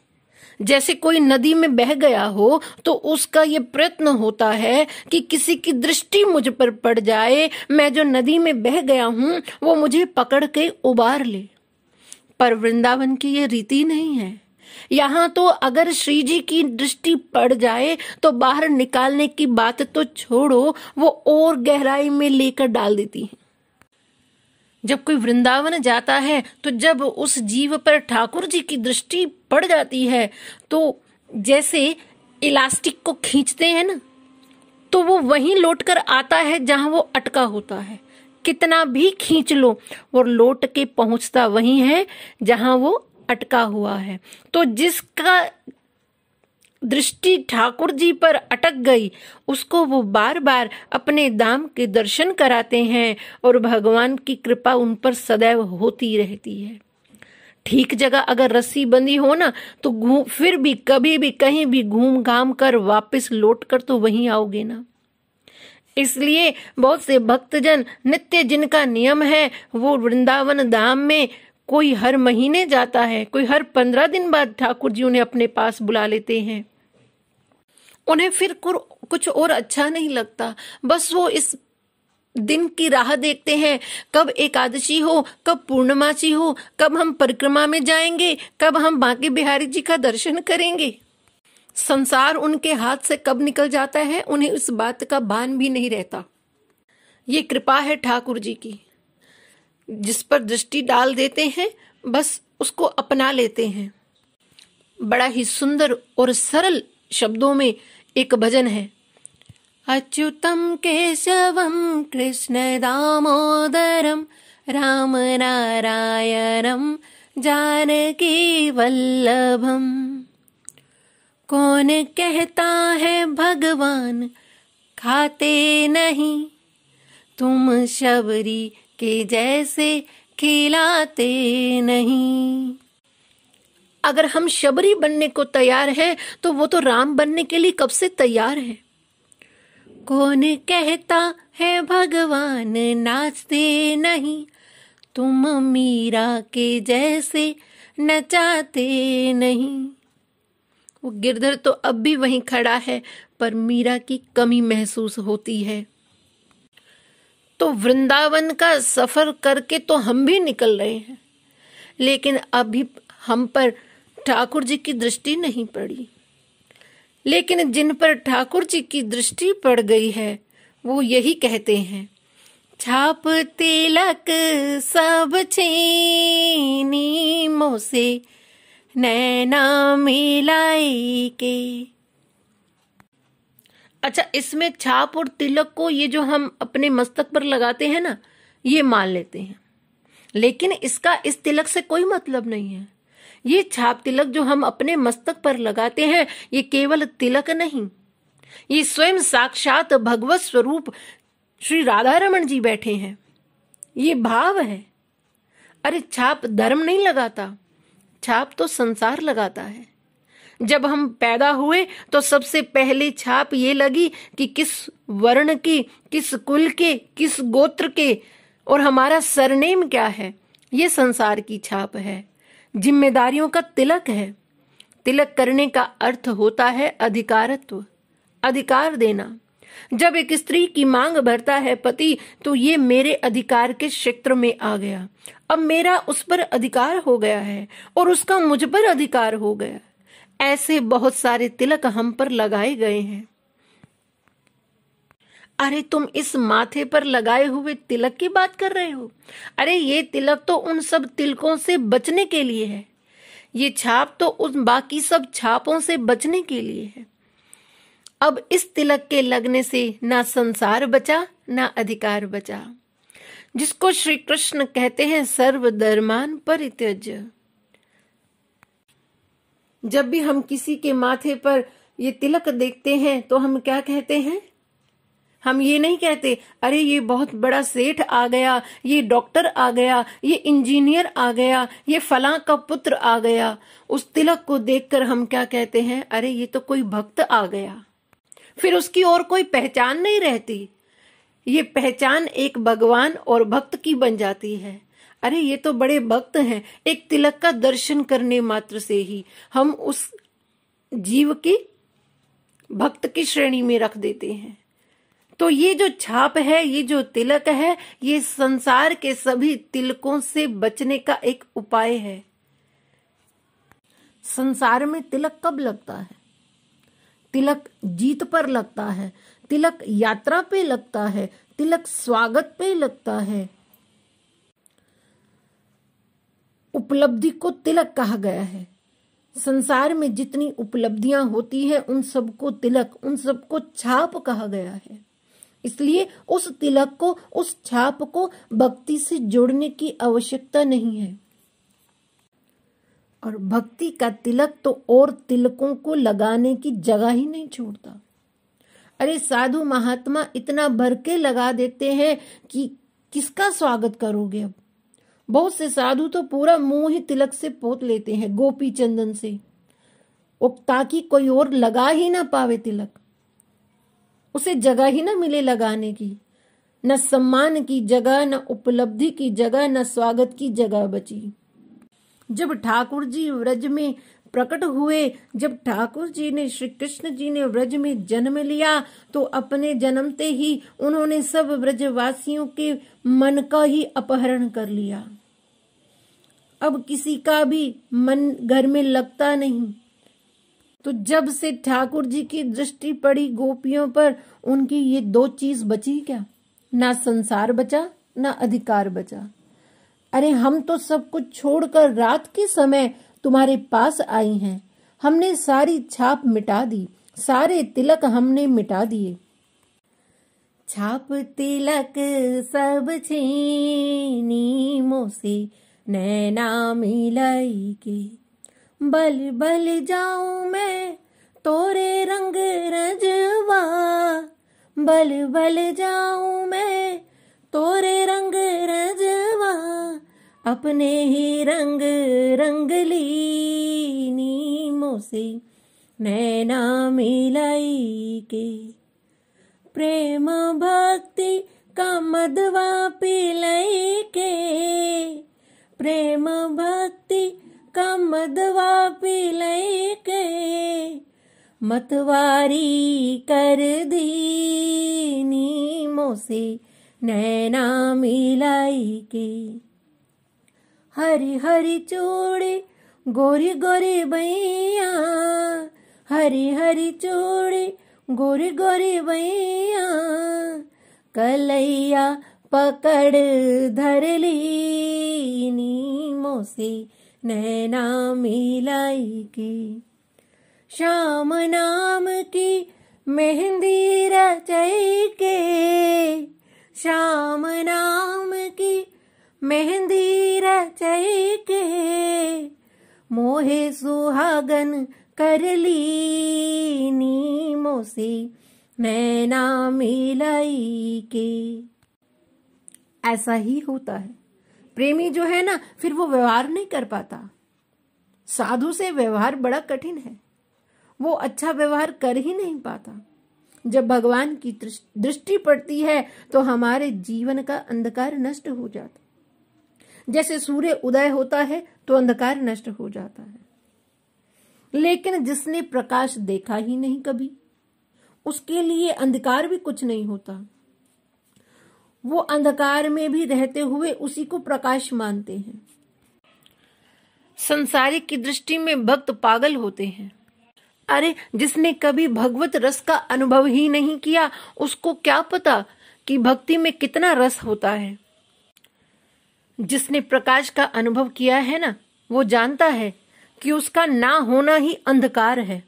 जैसे कोई नदी में बह गया हो तो उसका ये प्रयत्न होता है कि किसी की दृष्टि मुझ पर पड़ जाए, मैं जो नदी में बह गया हूं वो मुझे पकड़ के उबार ले। पर वृंदावन की ये रीति नहीं है। यहाँ तो अगर श्री जी की दृष्टि पड़ जाए तो बाहर निकालने की बात तो छोड़ो, वो और गहराई में लेकर डाल देती है। जब कोई वृंदावन जाता है तो जब उस जीव पर ठाकुर जी की दृष्टि पड़ जाती है तो जैसे इलास्टिक को खींचते हैं ना, तो वो वहीं लौटकर आता है जहां वो अटका होता है। कितना भी खींच लो वो लौट के पहुंचता वहीं है जहां वो अटका हुआ है। तो जिसका दृष्टि ठाकुर जी पर अटक गई उसको वो बार बार अपने धाम के दर्शन कराते हैं और भगवान की कृपा उन पर सदैव होती रहती है। ठीक जगह अगर रस्सी बंधी हो ना तो फिर भी कभी भी कहीं भी घूम घाम कर वापस लौट कर तो वहीं आओगे ना। इसलिए बहुत से भक्तजन नित्य जिनका नियम है वो वृंदावन धाम में कोई हर महीने जाता है, कोई हर 15 दिन बाद ठाकुर जी उन्हें अपने पास बुला लेते हैं। उन्हें फिर कुछ और अच्छा नहीं लगता, बस वो इस दिन की राह देखते हैं, कब एकादशी हो, कब पूर्णमासी हो, कब हम परिक्रमा में जाएंगे, कब हम बांके बिहारी जी का दर्शन करेंगे। संसार उनके हाथ से कब निकल जाता है उन्हें इस बात का भान भी नहीं रहता। ये कृपा है ठाकुर जी की, जिस पर दृष्टि डाल देते हैं बस उसको अपना लेते हैं। बड़ा ही सुंदर और सरल शब्दों में एक भजन है, अच्युतम केशवम कृष्ण दामोदरम राम नारायणम जानकी वल्लभम। कौन कहता है भगवान खाते नहीं, तुम शबरी के जैसे खिलाते नहीं। अगर हम शबरी बनने को तैयार हैं तो वो तो राम बनने के लिए कब से तैयार है। कौन कहता है भगवान नाचते नहीं, तुम मीरा के जैसे नचाते नहीं। वो गिरधर तो अब भी वहीं खड़ा है पर मीरा की कमी महसूस होती है। तो वृंदावन का सफर करके तो हम भी निकल रहे हैं, लेकिन अभी हम पर ठाकुर जी की दृष्टि नहीं पड़ी। लेकिन जिन पर ठाकुर जी की दृष्टि पड़ गई है वो यही कहते हैं, छाप तिलक सब छीनी, मुँह से नैना मिलाई के। अच्छा, इसमें छाप और तिलक को ये जो हम अपने मस्तक पर लगाते हैं ना, ये मान लेते हैं, लेकिन इसका इस तिलक से कोई मतलब नहीं है। ये छाप तिलक जो हम अपने मस्तक पर लगाते हैं, ये केवल तिलक नहीं, ये स्वयं साक्षात भगवत स्वरूप श्री राधा रमन जी बैठे हैं। ये भाव है। अरे छाप धर्म नहीं लगाता, छाप तो संसार लगाता है। जब हम पैदा हुए तो सबसे पहले छाप ये लगी कि किस वर्ण की, किस कुल के, किस गोत्र के, और हमारा सरनेम क्या है। ये संसार की छाप है, जिम्मेदारियों का तिलक है। तिलक करने का अर्थ होता है अधिकारत्व, अधिकार देना। जब एक स्त्री की मांग भरता है पति, तो ये मेरे अधिकार के क्षेत्र में आ गया, अब मेरा उस पर अधिकार हो गया है और उसका मुझ पर अधिकार हो गया। ऐसे बहुत सारे तिलक हम पर लगाए गए हैं। अरे तुम इस माथे पर लगाए हुए तिलक की बात कर रहे हो? अरे ये तिलक तो उन सब तिलकों से बचने के लिए है। ये छाप तो उन बाकी सब छापों से बचने के लिए है। अब इस तिलक के लगने से ना संसार बचा, ना अधिकार बचा, जिसको श्री कृष्ण कहते हैं सर्वधर्मान परित्यज्य। जब भी हम किसी के माथे पर ये तिलक देखते हैं तो हम क्या कहते हैं? हम ये नहीं कहते अरे ये बहुत बड़ा सेठ आ गया, ये डॉक्टर आ गया, ये इंजीनियर आ गया, ये फलां का पुत्र आ गया। उस तिलक को देखकर हम क्या कहते हैं? अरे ये तो कोई भक्त आ गया। फिर उसकी और कोई पहचान नहीं रहती। ये पहचान एक भगवान और भक्त की बन जाती है। अरे ये तो बड़े भक्त हैं। एक तिलक का दर्शन करने मात्र से ही हम उस जीव की भक्त की श्रेणी में रख देते हैं। तो ये जो छाप है, ये जो तिलक है, ये संसार के सभी तिलकों से बचने का एक उपाय है। संसार में तिलक कब लगता है? तिलक जीत पर लगता है, तिलक यात्रा पे लगता है, तिलक स्वागत पे लगता है। उपलब्धि को तिलक कहा गया है। संसार में जितनी उपलब्धियां होती है उन सबको तिलक, उन सबको छाप कहा गया है। इसलिए उस तिलक को, उस छाप को भक्ति से जोड़ने की आवश्यकता नहीं है। और भक्ति का तिलक तो और तिलकों को लगाने की जगह ही नहीं छोड़ता। अरे साधु महात्मा इतना भर के लगा देते हैं कि किसका स्वागत करोगे। अब बहुत से साधु तो पूरा मुंह ही तिलक से पोत लेते हैं, गोपी चंदन से, ताकि कोई और लगा ही ना पावे तिलक, उसे जगह ही ना मिले लगाने की। न सम्मान की जगह, न उपलब्धि की जगह, न स्वागत की जगह बची। जब ठाकुर जी व्रज में प्रकट हुए, जब ठाकुर जी ने, श्री कृष्ण जी ने व्रज में जन्म लिया, तो अपने जन्मते ही उन्होंने सब व्रजवासियों के मन का ही अपहरण कर लिया। अब किसी का भी मन घर में लगता नहीं। तो जब से ठाकुर जी की दृष्टि पड़ी गोपियों पर, उनकी ये दो चीज बची क्या? ना संसार बचा, ना अधिकार बचा। अरे हम तो सब कुछ छोड़कर रात के समय तुम्हारे पास आई हैं। हमने सारी छाप मिटा दी, सारे तिलक हमने मिटा दिए। छाप तिलक सब छीनी मोसे नैना मिलाई के, बल बल जाऊं मैं तोरे रंग रजवा, बल बल जाऊं मैं तोरे रंग रजवा, अपने ही रंग रंगली नीमों से नैना मिलाई के। प्रेम भक्ति का मदवा पिलाई के, प्रेम भक्ति का मदवा पिलाई के, मतवारी कर दी नीमों से नैना मिलाई के। हरी हरी चूड़ी गोरी गोरी बैया, हरी हरी चूड़ी गोरी गोरी बैया, कलैया पकड़ धर ली नीमों से नैना मिलाई की। श्याम नाम की मेहंदी रचाई के, श्याम नाम की मेहंदी रचाई के, मोहे सुहागन कर ली नीमों से नैना मिलाई के। ऐसा ही होता है। प्रेमी जो है ना, फिर वो व्यवहार नहीं कर पाता। साधु से व्यवहार बड़ा कठिन है, वो अच्छा व्यवहार कर ही नहीं पाता। जब भगवान की दृष्टि पड़ती है तो हमारे जीवन का अंधकार नष्ट हो जाता। जैसे सूर्य उदय होता है तो अंधकार नष्ट हो जाता है, लेकिन जिसने प्रकाश देखा ही नहीं कभी, उसके लिए अंधकार भी कुछ नहीं होता। वो अंधकार में भी रहते हुए उसी को प्रकाश मानते हैं। संसारिक की दृष्टि में भक्त पागल होते हैं। अरे, जिसने कभी भगवत रस का अनुभव ही नहीं किया, उसको क्या पता कि भक्ति में कितना रस होता है। जिसने प्रकाश का अनुभव किया है ना, वो जानता है कि उसका ना होना ही अंधकार है।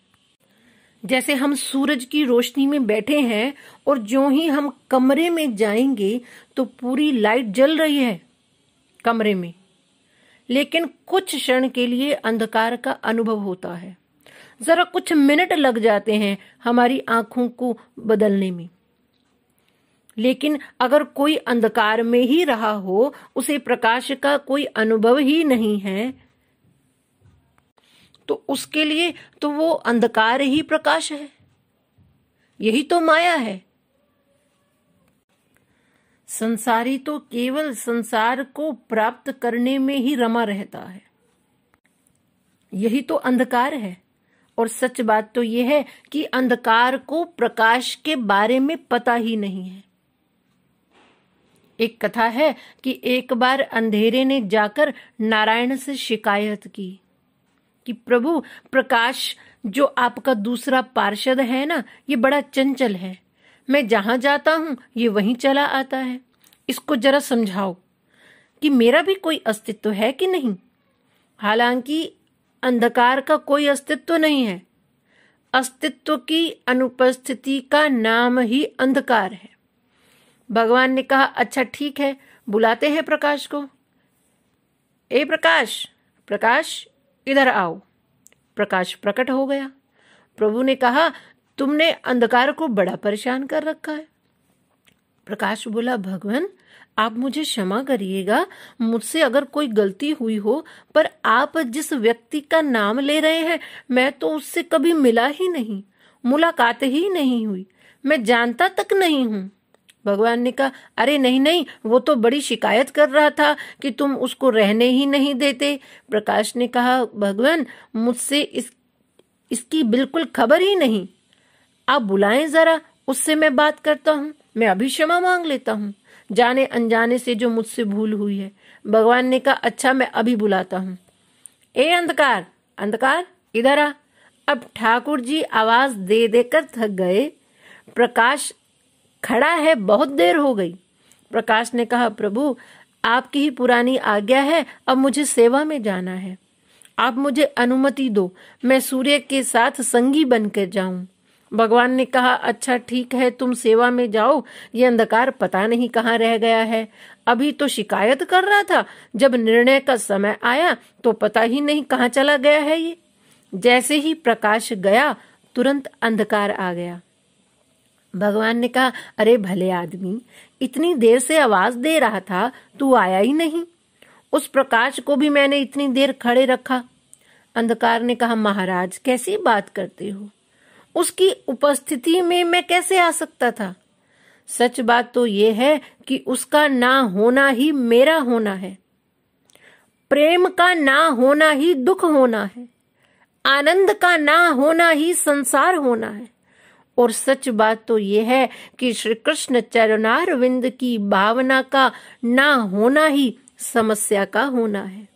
जैसे हम सूरज की रोशनी में बैठे हैं और जो ही हम कमरे में जाएंगे तो पूरी लाइट जल रही है कमरे में, लेकिन कुछ क्षण के लिए अंधकार का अनुभव होता है। जरा कुछ मिनट लग जाते हैं हमारी आंखों को बदलने में। लेकिन अगर कोई अंधकार में ही रहा हो, उसे प्रकाश का कोई अनुभव ही नहीं है, तो उसके लिए तो वो अंधकार ही प्रकाश है। यही तो माया है। संसारी तो केवल संसार को प्राप्त करने में ही रमा रहता है। यही तो अंधकार है। और सच बात तो यह है कि अंधकार को प्रकाश के बारे में पता ही नहीं है। एक कथा है कि एक बार अंधेरे ने जाकर नारायण से शिकायत की कि प्रभु, प्रकाश जो आपका दूसरा पार्षद है ना, ये बड़ा चंचल है। मैं जहां जाता हूं ये वहीं चला आता है। इसको जरा समझाओ कि मेरा भी कोई अस्तित्व है कि नहीं। हालांकि अंधकार का कोई अस्तित्व नहीं है। अस्तित्व की अनुपस्थिति का नाम ही अंधकार है। भगवान ने कहा, अच्छा ठीक है, बुलाते हैं प्रकाश को। ए प्रकाश, प्रकाश इधर आओ। प्रकाश प्रकट हो गया। प्रभु ने कहा, तुमने अंधकार को बड़ा परेशान कर रखा है। प्रकाश बोला, भगवान आप मुझे क्षमा करिएगा, मुझसे अगर कोई गलती हुई हो, पर आप जिस व्यक्ति का नाम ले रहे हैं, मैं तो उससे कभी मिला ही नहीं, मुलाकात ही नहीं हुई, मैं जानता तक नहीं हूँ। भगवान ने कहा, अरे नहीं नहीं, वो तो बड़ी शिकायत कर रहा था कि तुम उसको रहने ही नहीं देते। प्रकाश ने कहा, भगवान मुझसे इसकी बिल्कुल खबर ही नहीं। आप बुलाएं जरा, उससे मैं बात करता हूँ। मैं अभी क्षमा मांग लेता हूँ, जाने अनजाने से जो मुझसे भूल हुई है। भगवान ने कहा, अच्छा मैं अभी बुलाता हूँ। ए अंधकार, अंधकार इधर आ। अब ठाकुर जी आवाज दे देकर थक गए। प्रकाश खड़ा है, बहुत देर हो गई। प्रकाश ने कहा, प्रभु आपकी ही पुरानी आज्ञा है, अब मुझे सेवा में जाना है। आप मुझे अनुमति दो, मैं सूर्य के साथ संगी बनकर जाऊं। भगवान ने कहा, अच्छा ठीक है, तुम सेवा में जाओ। ये अंधकार पता नहीं कहाँ रह गया है। अभी तो शिकायत कर रहा था, जब निर्णय का समय आया तो पता ही नहीं कहाँ चला गया है ये। जैसे ही प्रकाश गया, तुरंत अंधकार आ गया। भगवान ने कहा, अरे भले आदमी, इतनी देर से आवाज दे रहा था, तू आया ही नहीं। उस प्रकाश को भी मैंने इतनी देर खड़े रखा। अंधकार ने कहा, महाराज कैसी बात करते हो, उसकी उपस्थिति में मैं कैसे आ सकता था। सच बात तो ये है कि उसका ना होना ही मेरा होना है। प्रेम का ना होना ही दुख होना है। आनंद का ना होना ही संसार होना है। और सच बात तो यह है कि श्री कृष्ण चरणारविंद की भावना का ना होना ही समस्या का होना है।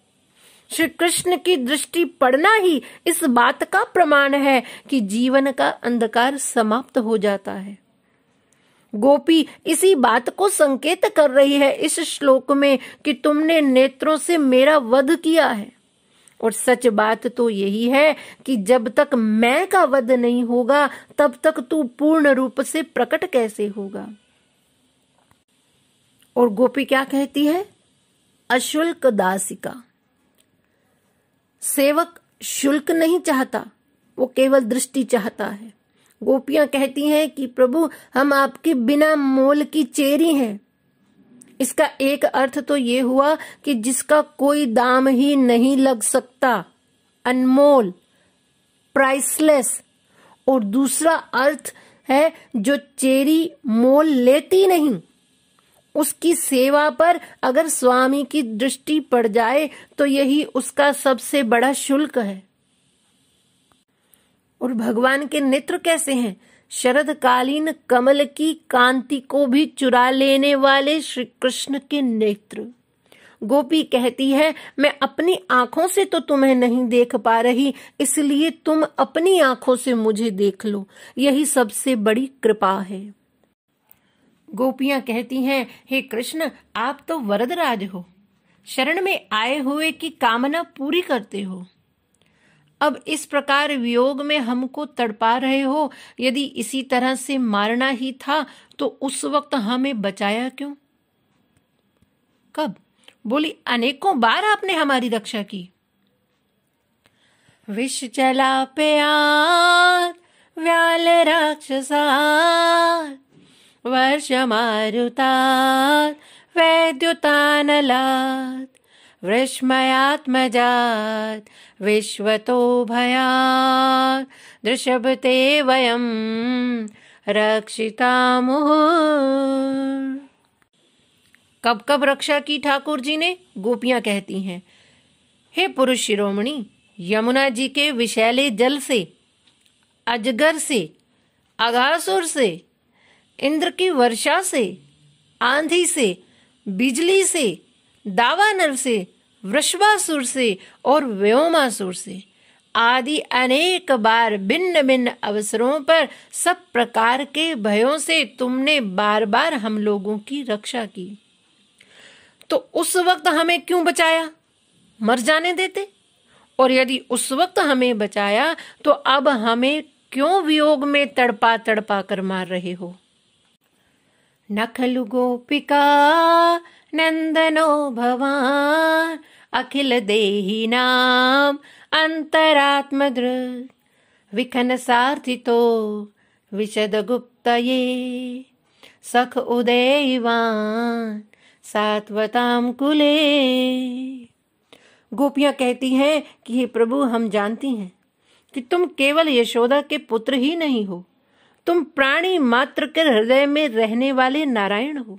श्री कृष्ण की दृष्टि पड़ना ही इस बात का प्रमाण है कि जीवन का अंधकार समाप्त हो जाता है। गोपी इसी बात को संकेत कर रही है इस श्लोक में कि तुमने नेत्रों से मेरा वध किया है। और सच बात तो यही है कि जब तक मैं का वध नहीं होगा, तब तक तू पूर्ण रूप से प्रकट कैसे होगा। और गोपी क्या कहती है, अशुल्क दासिका। सेवक शुल्क नहीं चाहता, वो केवल दृष्टि चाहता है। गोपियां कहती हैं कि प्रभु हम आपके बिना मोल की चेरी हैं। इसका एक अर्थ तो ये हुआ कि जिसका कोई दाम ही नहीं लग सकता, अनमोल, प्राइसलेस। और दूसरा अर्थ है जो चेरी मोल लेती नहीं, उसकी सेवा पर अगर स्वामी की दृष्टि पड़ जाए तो यही उसका सबसे बड़ा शुल्क है। और भगवान के नेत्र कैसे हैं? शरदकालीन कमल की कांति को भी चुरा लेने वाले श्री कृष्ण के नेत्र। गोपी कहती है मैं अपनी आंखों से तो तुम्हें नहीं देख पा रही, इसलिए तुम अपनी आंखों से मुझे देख लो, यही सबसे बड़ी कृपा है। गोपियां कहती हैं हे कृष्ण आप तो वरदराज हो, शरण में आए हुए की कामना पूरी करते हो। अब इस प्रकार वियोग में हमको तड़पा रहे हो, यदि इसी तरह से मारना ही था तो उस वक्त हमें बचाया क्यों? कब? बोली अनेकों बार आपने हमारी रक्षा की। विष चला प्यार व्याल राक्षसार, वर्ष मारुतात् वैद्युतानलात्, वृष्मयात्मजात् विश्वतो भयात्, दृशभते वयं रक्षितामुः। कब कब रक्षा की ठाकुर जी ने? गोपियां कहती हैं हे पुरुष शिरोमणि, यमुना जी के विषैले जल से, अजगर से, अघासुर से, इंद्र की वर्षा से, आंधी से, बिजली से, दावानल से, वृषभासुर से और व्योमासुर से आदि अनेक बार भिन्न भिन्न अवसरों पर सब प्रकार के भयों से तुमने बार बार हम लोगों की रक्षा की, तो उस वक्त हमें क्यों बचाया? मर जाने देते। और यदि उस वक्त हमें बचाया तो अब हमें क्यों वियोग में तड़पा तड़पा कर मार रहे हो? नखलु गोपिका नंदनो भवान, अखिल देही नाम अंतरात्मदृ, विखन सार्थितो विशद गुप्तये, सख उदयवान सात्वताम कुले। गोपियां कहती हैं कि हे प्रभु हम जानती हैं कि तुम केवल यशोदा के पुत्र ही नहीं हो, तुम प्राणी मात्र के हृदय में रहने वाले नारायण हो,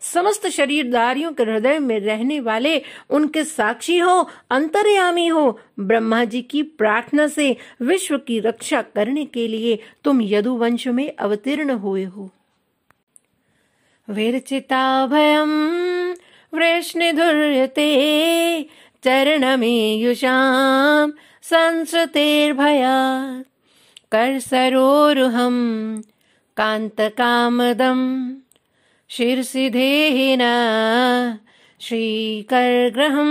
समस्त शरीरधारियों के हृदय में रहने वाले उनके साक्षी हो, अंतर्यामी हो। ब्रह्मा जी की प्रार्थना से विश्व की रक्षा करने के लिए तुम यदुवंश में अवतीर्ण हुए हो। विरचिता भयम वृष्णिधुर्यते, चरणमेयुषां संसृतेर्भयात्, करसरोरुहं कान्तकामदं, शिरसि देहिना श्रीकरग्रहम्।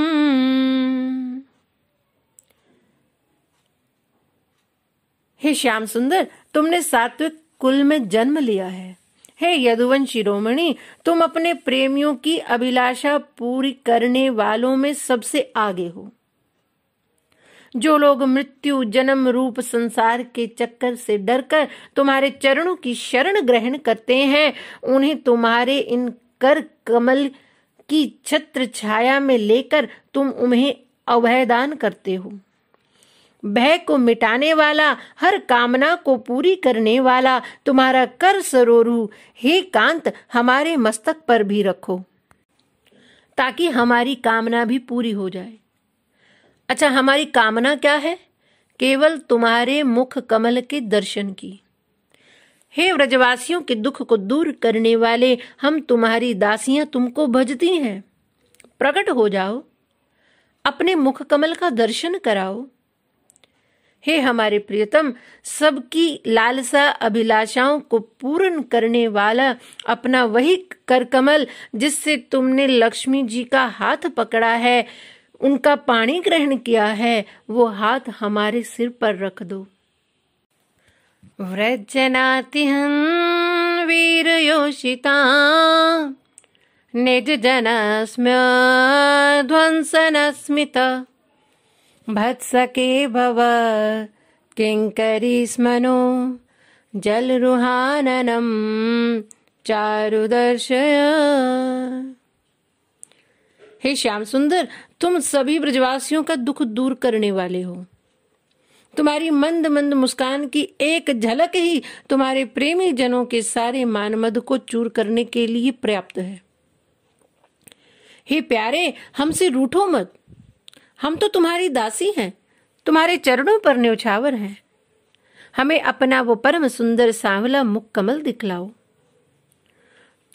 हे श्याम सुंदर, तुमने सात्विक कुल में जन्म लिया है। हे यदुवंश शिरोमणि, तुम अपने प्रेमियों की अभिलाषा पूरी करने वालों में सबसे आगे हो। जो लोग मृत्यु जन्म रूप संसार के चक्कर से डरकर तुम्हारे चरणों की शरण ग्रहण करते हैं, उन्हें तुम्हारे इन कर कमल की छत्र छाया में लेकर तुम उन्हें अभयदान करते हो। भय को मिटाने वाला, हर कामना को पूरी करने वाला तुम्हारा कर सरोरु हे कांत हमारे मस्तक पर भी रखो, ताकि हमारी कामना भी पूरी हो जाए। अच्छा, हमारी कामना क्या है? केवल तुम्हारे मुख कमल के दर्शन की। हे व्रजवासियों के दुख को दूर करने वाले, हम तुम्हारी दासियां तुमको भजती हैं। प्रकट हो जाओ, अपने मुख कमल का दर्शन कराओ। हे हमारे प्रियतम, सबकी लालसा अभिलाषाओं को पूर्ण करने वाला अपना वही कर कमल जिससे तुमने लक्ष्मी जी का हाथ पकड़ा है, उनका पाणी ग्रहण किया है, वो हाथ हमारे सिर पर रख दो। व्रजनातिहं वीरयोषिता निज जनस्म्य ध्वंसनस्मिता, भत्सके भव किंकरी स्मनो जलरुहाननम चारुदर्शय। हे श्याम सुंदर, तुम सभी ब्रजवासियों का दुख दूर करने वाले हो। तुम्हारी मंद मंद मुस्कान की एक झलक ही तुम्हारे प्रेमी जनों के सारे मानमद को चूर करने के लिए पर्याप्त है। हे प्यारे, हमसे रूठो मत। हम तो तुम्हारी दासी हैं, तुम्हारे चरणों पर न्यौछावर हैं। हमें अपना वो परम सुंदर सांवला मुख कमल दिखलाओ।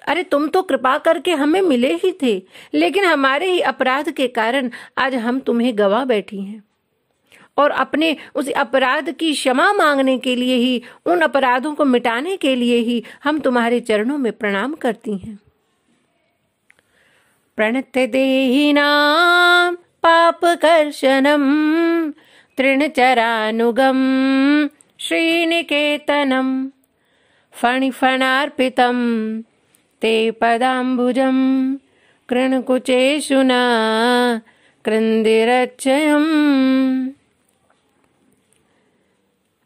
अरे तुम तो कृपा करके हमें मिले ही थे, लेकिन हमारे ही अपराध के कारण आज हम तुम्हें गवा बैठी हैं, और अपने उस अपराध की क्षमा मांगने के लिए ही, उन अपराधों को मिटाने के लिए ही हम तुम्हारे चरणों में प्रणाम करती हैं। प्रणत्य देहिनां पापकर्षणं तृणचरानुगं श्रीनिकेतनं फणिफणार्पितं ते पदाम्बुजं कृणकुचेषु न कृन्दिरच्चयम्।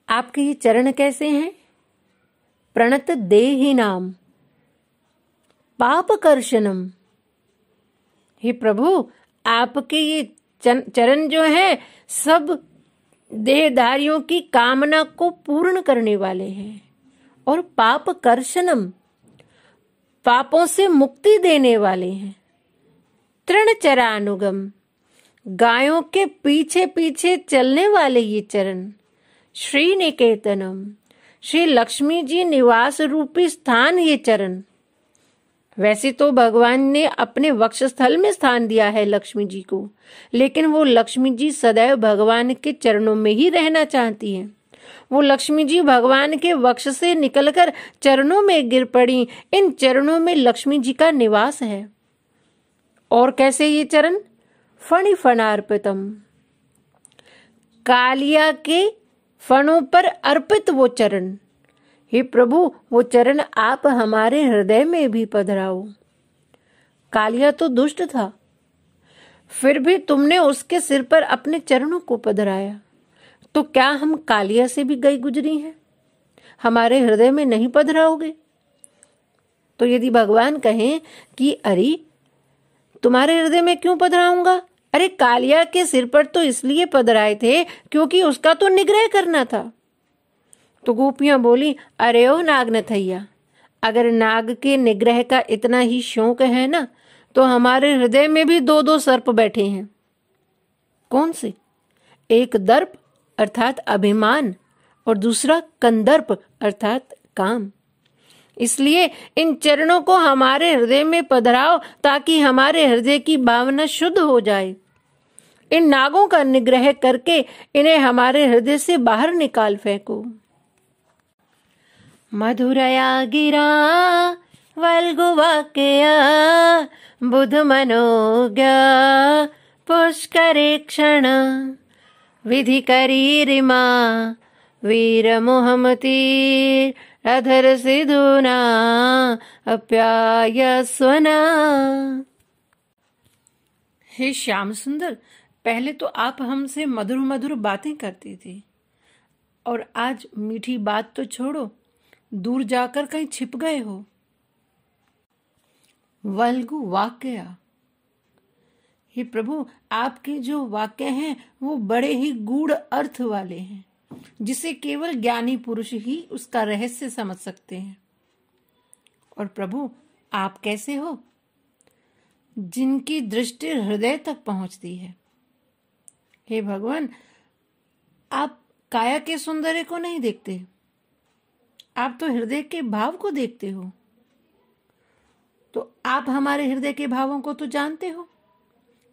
आपके ये चरण कैसे हैं? प्रणत देहिनाम पापकर्षणम। हे प्रभु, आपके ये चरण जो है सब देहधारियों की कामना को पूर्ण करने वाले हैं, और पाप कर्षणम, पापों से मुक्ति देने वाले हैं। तृणचरानुगम, गायों के पीछे पीछे चलने वाले ये चरण। श्री निकेतनम, श्री लक्ष्मी जी निवास रूपी स्थान ये चरण। वैसे तो भगवान ने अपने वक्षस्थल में स्थान दिया है लक्ष्मी जी को, लेकिन वो लक्ष्मी जी सदैव भगवान के चरणों में ही रहना चाहती हैं। वो लक्ष्मी जी भगवान के वक्ष से निकलकर चरणों में गिर पड़ी। इन चरणों में लक्ष्मी जी का निवास है। और कैसे ये चरण? फणि फणार्पितम, कालिया के फणों पर अर्पित वो चरण। हे प्रभु, वो चरण आप हमारे हृदय में भी पधराओ। कालिया तो दुष्ट था, फिर भी तुमने उसके सिर पर अपने चरणों को पधराया, तो क्या हम कालिया से भी गई गुजरी हैं? हमारे हृदय में नहीं पधराओगे? तो यदि भगवान कहें कि अरे तुम्हारे हृदय में क्यों पधराऊंगा? अरे कालिया के सिर पर तो इसलिए पधराए थे क्योंकि उसका तो निग्रह करना था। तो गोपियां बोली, अरे ओ नागनथैया, अगर नाग के निग्रह का इतना ही शौक है ना, तो हमारे हृदय में भी दो दो सर्प बैठे हैं। कौन से? एक दर्प अर्थात अभिमान, और दूसरा कंदर्प अर्थात काम। इसलिए इन चरणों को हमारे हृदय में पधराओ, ताकि हमारे हृदय की भावना शुद्ध हो जाए। इन नागों का निग्रह करके इन्हें हमारे हृदय से बाहर निकाल फेंको। मधुरया गिरा वल्गुवाक्या बुध मनोज्ञा पुष्करे क्षण विधि करी रिमा वीर मोहमती अधर सिधुना अप्याय स्वना। हे श्याम सुंदर, पहले तो आप हमसे मधुर मधुर बातें करते थे, और आज मीठी बात तो छोड़ो, दूर जाकर कहीं छिप गए हो। वल्गु वाक्य, हे प्रभु, आपके जो वाक्य हैं वो बड़े ही गूढ़ अर्थ वाले हैं, जिसे केवल ज्ञानी पुरुष ही उसका रहस्य समझ सकते हैं। और प्रभु, आप कैसे हो? जिनकी दृष्टि हृदय तक पहुंचती है। हे भगवान, आप काया के सौंदर्य को नहीं देखते, आप तो हृदय के भाव को देखते हो। तो आप हमारे हृदय के भावों को तो जानते हो,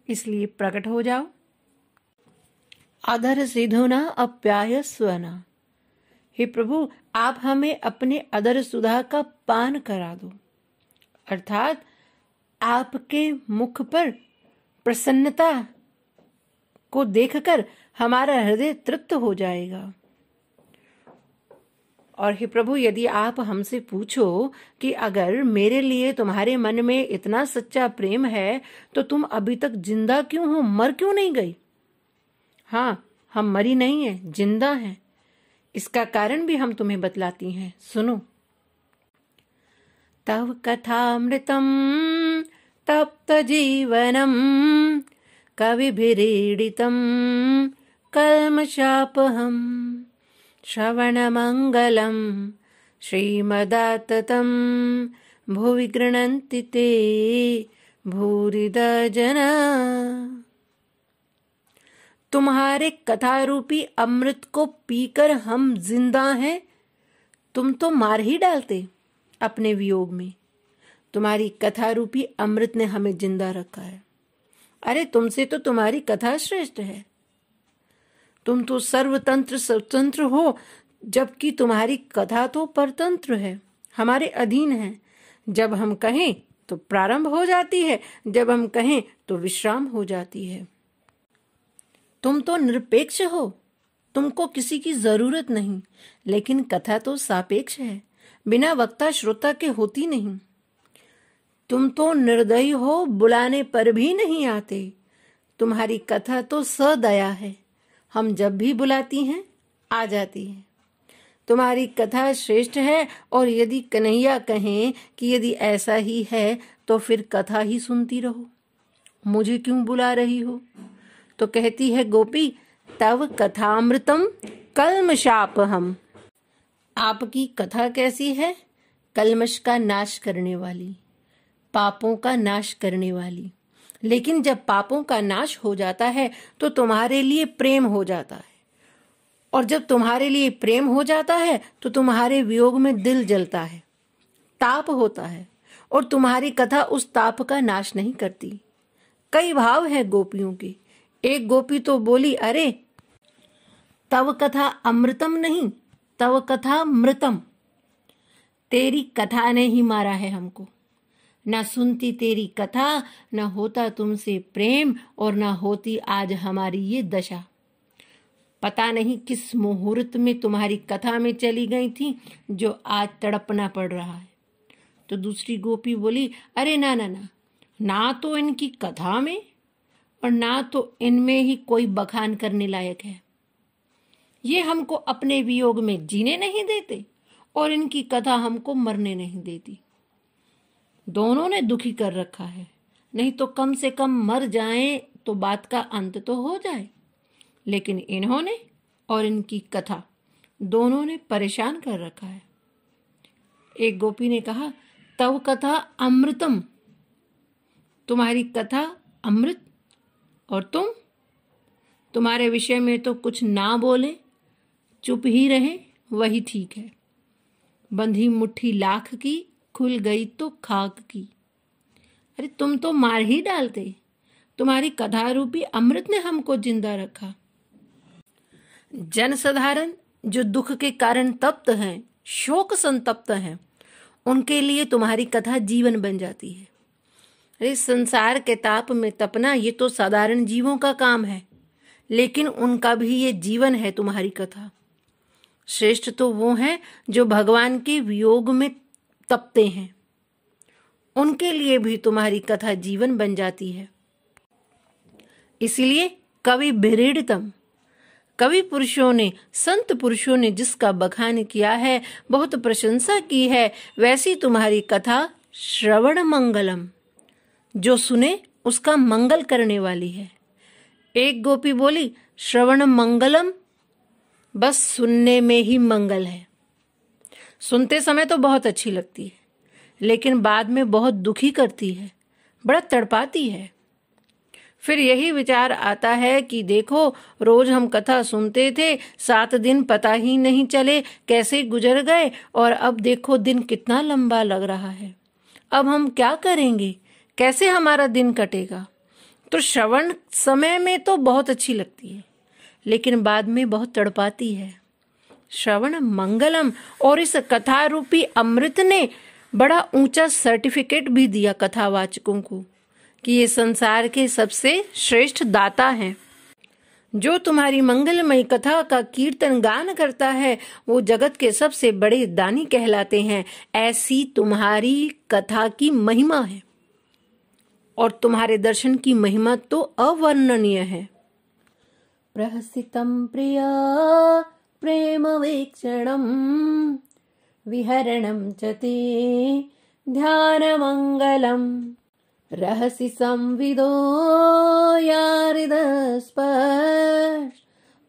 इसलिए प्रकट हो जाओ। अधर सिधुना अप्याय स्वना, हे प्रभु, आप हमें अपने अधर सुधा का पान करा दो, अर्थात आपके मुख पर प्रसन्नता को देखकर हमारा हृदय तृप्त हो जाएगा। और हे प्रभु, यदि आप हमसे पूछो कि अगर मेरे लिए तुम्हारे मन में इतना सच्चा प्रेम है तो तुम अभी तक जिंदा क्यों हो, मर क्यों नहीं गई? हाँ, हम मरी नहीं है, जिंदा हैं। इसका कारण भी हम तुम्हें बतलाती हैं, सुनो। तव कथामृतम तप्त जीवनम कविभिरीडितम कल्मषापहम श्रवणमंगलम श्रीमदाततं भुवि गृह्णन्ति ते भूरिदा जना। तुम्हारे कथा रूपी अमृत को पीकर हम जिंदा हैं। तुम तो मार ही डालते अपने वियोग में। तुम्हारी कथा रूपी अमृत ने हमें जिंदा रखा है। अरे तुमसे तो तुम्हारी कथा श्रेष्ठ है। तुम तो सर्वतंत्र स्वतंत्र हो, जबकि तुम्हारी कथा तो परतंत्र है, हमारे अधीन है। जब हम कहें तो प्रारंभ हो जाती है, जब हम कहें तो विश्राम हो जाती है। तुम तो निरपेक्ष हो, तुमको किसी की जरूरत नहीं, लेकिन कथा तो सापेक्ष है, बिना वक्ता श्रोता के होती नहीं। तुम तो निर्दयी हो, बुलाने पर भी नहीं आते। तुम्हारी कथा तो सदया है, हम जब भी बुलाती हैं आ जाती है। तुम्हारी कथा श्रेष्ठ है, और यदि कन्हैया कहें कि यदि ऐसा ही है तो फिर कथा ही सुनती रहो, मुझे क्यों बुला रही हो? तो कहती है गोपी, तव कथामृतम कल्मषापहम। आपकी कथा कैसी है? कल्मष का नाश करने वाली, पापों का नाश करने वाली। लेकिन जब पापों का नाश हो जाता है तो तुम्हारे लिए प्रेम हो जाता है, और जब तुम्हारे लिए प्रेम हो जाता है तो तुम्हारे वियोग में दिल जलता है, ताप होता है, और तुम्हारी कथा उस ताप का नाश नहीं करती। कई भाव है गोपियों के। एक गोपी तो बोली, अरे तव कथा अमृतम नहीं, तव कथा मृतम। तेरी कथा ने ही मारा है हमको। न सुनती तेरी कथा, न होता तुमसे प्रेम, और न होती आज हमारी ये दशा। पता नहीं किस मुहूर्त में तुम्हारी कथा में चली गई थी, जो आज तड़पना पड़ रहा है। तो दूसरी गोपी बोली, अरे ना ना ना, ना तो इनकी कथा में और ना तो इनमें ही कोई बखान करने लायक है। ये हमको अपने वियोग में जीने नहीं देते, और इनकी कथा हमको मरने नहीं देती। दोनों ने दुखी कर रखा है। नहीं तो कम से कम मर जाएं तो बात का अंत तो हो जाए, लेकिन इन्होंने और इनकी कथा दोनों ने परेशान कर रखा है। एक गोपी ने कहा, तव कथा अमृतम। तुम्हारी कथा अमृत, और तुम्हारे विषय में तो कुछ ना बोले, चुप ही रहे, वही ठीक है। बंधी मुट्ठी लाख की, खुल गई तो खाक की। अरे तुम तो मार ही डालते। तुम्हारी कथा रूपी अमृत ने हमको जिंदा रखा। जन साधारण जो दुख के कारण तप्त हैं, शोक संतप्त हैं, उनके लिए तुम्हारी कथा जीवन बन जाती है। अरे संसार के ताप में तपना ये तो साधारण जीवों का काम है, लेकिन उनका भी ये जीवन है तुम्हारी कथा। श्रेष्ठ तो वो हैं जो भगवान के वियोग में तपते हैं, उनके लिए भी तुम्हारी कथा जीवन बन जाती है। इसलिए कवि भिरीडितम, कवि पुरुषों ने, संत पुरुषों ने जिसका बखान किया है, बहुत प्रशंसा की है, वैसी तुम्हारी कथा श्रवण मंगलम, जो सुने उसका मंगल करने वाली है। एक गोपी बोली, श्रवण मंगलम, बस सुनने में ही मंगल है। सुनते समय तो बहुत अच्छी लगती है, लेकिन बाद में बहुत दुखी करती है, बड़ा तड़पाती है। फिर यही विचार आता है कि देखो, रोज हम कथा सुनते थे, 7 दिन पता ही नहीं चले कैसे गुजर गए, और अब देखो दिन कितना लंबा लग रहा है। अब हम क्या करेंगे, कैसे हमारा दिन कटेगा? तो श्रवण समय में तो बहुत अच्छी लगती है, लेकिन बाद में बहुत तड़पाती है। श्रवण मंगलम, और इस कथा रूपी अमृत ने बड़ा ऊंचा सर्टिफिकेट भी दिया कथावाचकों को कि ये संसार के सबसे श्रेष्ठ दाता हैं। जो तुम्हारी मंगलमयी कथा का कीर्तन गान करता है, वो जगत के सबसे बड़े दानी कहलाते हैं। ऐसी तुम्हारी कथा की महिमा है, और तुम्हारे दर्शन की महिमा तो अवर्णनीय है। प्रहसितं प्रिया प्रेमवीक्षणं विहरणं च ते ध्यानमङ्गलम् रहसि संविदो याहृदस्पर्श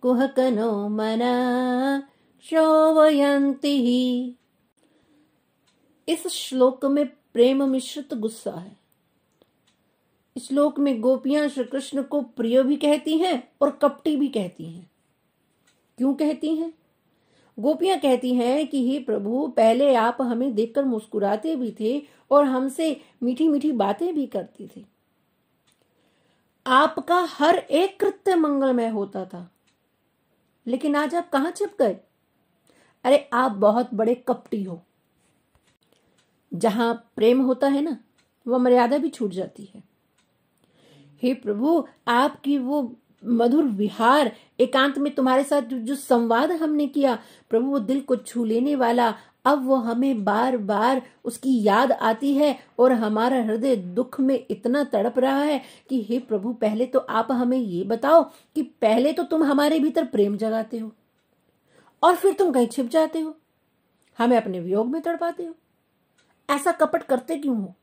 कुहकनो मना शोभयन्ति ही। इस श्लोक में प्रेम मिश्रित गुस्सा है। इस श्लोक में गोपियां श्री कृष्ण को प्रिय भी कहती हैं और कपटी भी कहती हैं। क्यों कहती हैं? गोपियां कहती हैं कि हे प्रभु, पहले आप हमें देखकर मुस्कुराते भी थे और हमसे मीठी मीठी बातें भी करते थे। आपका हर एक कृत्य मंगलमय होता था, लेकिन आज आप कहां छिप गए? अरे आप बहुत बड़े कपटी हो। जहां प्रेम होता है ना, वह मर्यादा भी छूट जाती है। हे प्रभु, आपकी वो मधुर विहार, एकांत में तुम्हारे साथ जो संवाद हमने किया, प्रभु वो दिल को छू लेने वाला, अब वो हमें बार बार उसकी याद आती है और हमारा हृदय दुख में इतना तड़प रहा है कि हे प्रभु, पहले तो आप हमें ये बताओ कि पहले तो तुम हमारे भीतर प्रेम जगाते हो और फिर तुम कहीं छिप जाते हो, हमें अपने वियोग में तड़पाते हो। ऐसा कपट करते क्यों हो?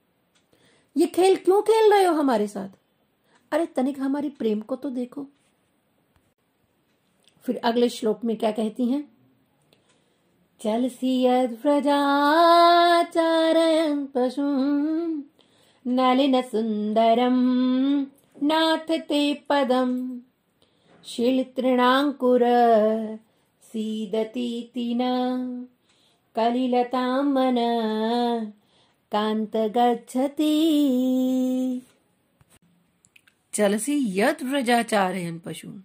ये खेल क्यों खेल रहे हो हमारे साथ? अरे तनिक हमारी प्रेम को तो देखो। फिर अगले श्लोक में क्या कहती हैं? चलसि यद्व्रजाचारयन् पशून् नलिन सुंदरम नाथ ते पदम शीलतृणांकुर सीदतीति न कलिलतां मन कांत गच्छति। चलसि यद्व्रजाचारयन् पशून्।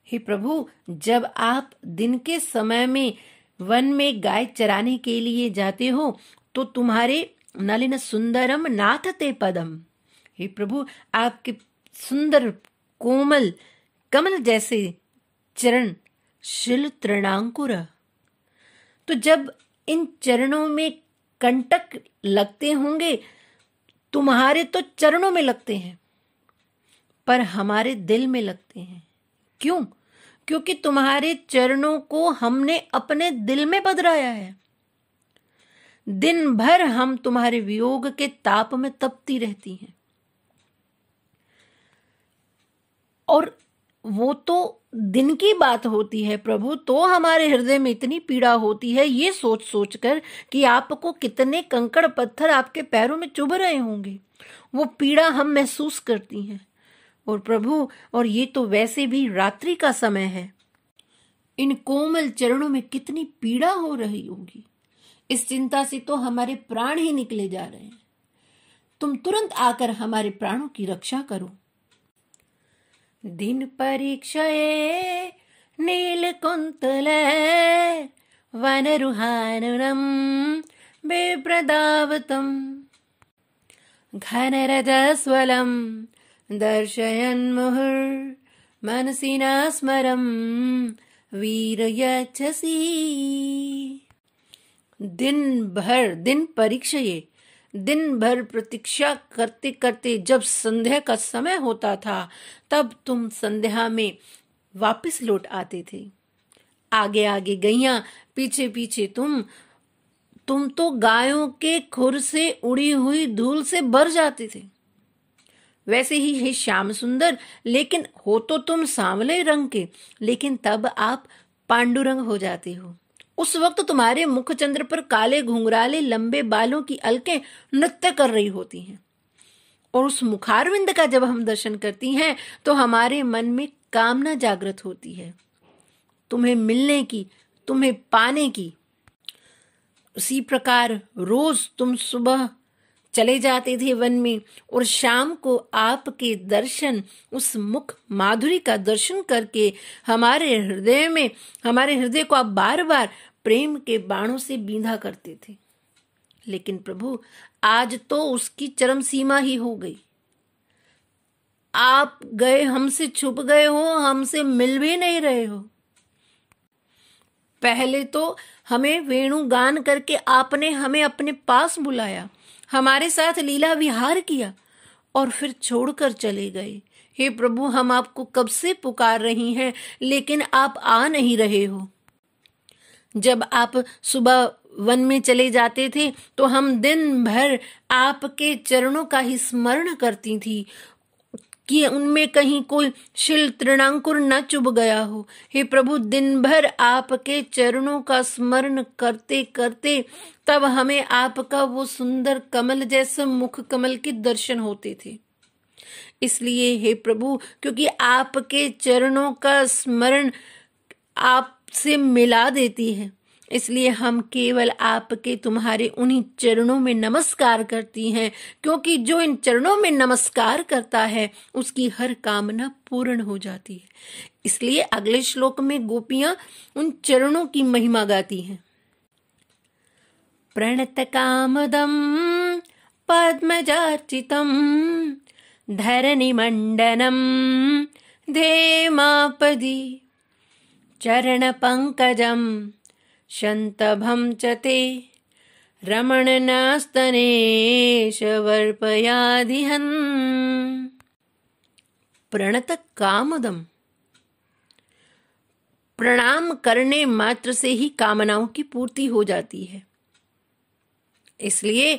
हे प्रभु, जब आप दिन के समय में वन में गाय चराने के लिए जाते हो तो तुम्हारे नलिन सुंदरम नाथते पदम। हे प्रभु, आपके सुंदर कोमल कमल जैसे चरण शिल तृणांकुर। तो जब इन चरणों में कंटक लगते होंगे, तुम्हारे तो चरणों में लगते हैं पर हमारे दिल में लगते हैं। क्यों? क्योंकि तुम्हारे चरणों को हमने अपने दिल में पधराया है। दिन भर हम तुम्हारे वियोग के ताप में तपती रहती हैं। और वो तो दिन की बात होती है प्रभु, तो हमारे हृदय में इतनी पीड़ा होती है ये सोच सोच कर कि आपको कितने कंकड़ पत्थर आपके पैरों में चुभ रहे होंगे। वो पीड़ा हम महसूस करती हैं। और प्रभु, और ये तो वैसे भी रात्रि का समय है, इन कोमल चरणों में कितनी पीड़ा हो रही होगी। इस चिंता से तो हमारे प्राण ही निकले जा रहे हैं। तुम तुरंत आकर हमारे प्राणों की रक्षा करो। दिन परीक्षये नीलकुंतले वनरुहानुरम बिभ्रदावतम घनरजस्वलम दर्शयन् मुहुर् मनसि न स्मरं वीर यच्छसि। दिन परीक्षये, दिन भर प्रतीक्षा करते करते जब संध्या का समय होता था, तब तुम संध्या में वापस लौट आते थे। आगे आगे गैया, पीछे पीछे तुम तो गायों के खुर से उड़ी हुई धूल से भर जाते थे। वैसे ही हे श्याम सुंदर, लेकिन हो तो तुम सांवले रंग के, लेकिन तब आप पांडुरंग हो जाते हो। उस वक्त तुम्हारे मुखचंद्र पर काले घुंघराले लंबे बालों की अलकें नृत्य कर रही होती हैं। और उस मुखारविंद का जब हम दर्शन करती हैं तो हमारे मन में कामना जागृत होती है, तुम्हें मिलने की, तुम्हें पाने की। उसी प्रकार रोज तुम सुबह चले जाते थे वन में और शाम को आपके दर्शन, उस मुख माधुरी का दर्शन करके हमारे हृदय को आप बार बार प्रेम के बाणों से बींधा करते थे। लेकिन प्रभु, आज तो उसकी चरम सीमा ही हो गई। आप गए, हमसे छुप गए हो, हमसे मिल भी नहीं रहे हो। पहले तो हमें वेणु गान करके आपने हमें अपने पास बुलाया, हमारे साथ लीला विहार किया और फिर छोड़कर चले गए। हे प्रभु, हम आपको कब से पुकार रही हैं, लेकिन आप आ नहीं रहे हो। जब आप सुबह वन में चले जाते थे तो हम दिन भर आपके चरणों का ही स्मरण करती थी कि उनमें कहीं कोई शिल तृणांकुर न चुभ गया हो। हे प्रभु, दिन भर आपके चरणों का स्मरण करते करते तब हमें आपका वो सुंदर कमल जैसा मुख कमल के दर्शन होते थे। इसलिए हे प्रभु, क्योंकि आपके चरणों का स्मरण आपसे मिला देती है, इसलिए हम केवल आपके तुम्हारे उन्हीं चरणों में नमस्कार करती हैं, क्योंकि जो इन चरणों में नमस्कार करता है उसकी हर कामना पूर्ण हो जाती है। इसलिए अगले श्लोक में गोपियां उन चरणों की महिमा गाती हैं। प्रणत कामदम पद्मजार्चितम धरणी मंडनम धेमापदी चरण पंकजम शंतभम च ते रमणनास्तनेश वर्पयादिहन्। प्रणत कामदम, प्रणाम करने मात्र से ही कामनाओं की पूर्ति हो जाती है। इसलिए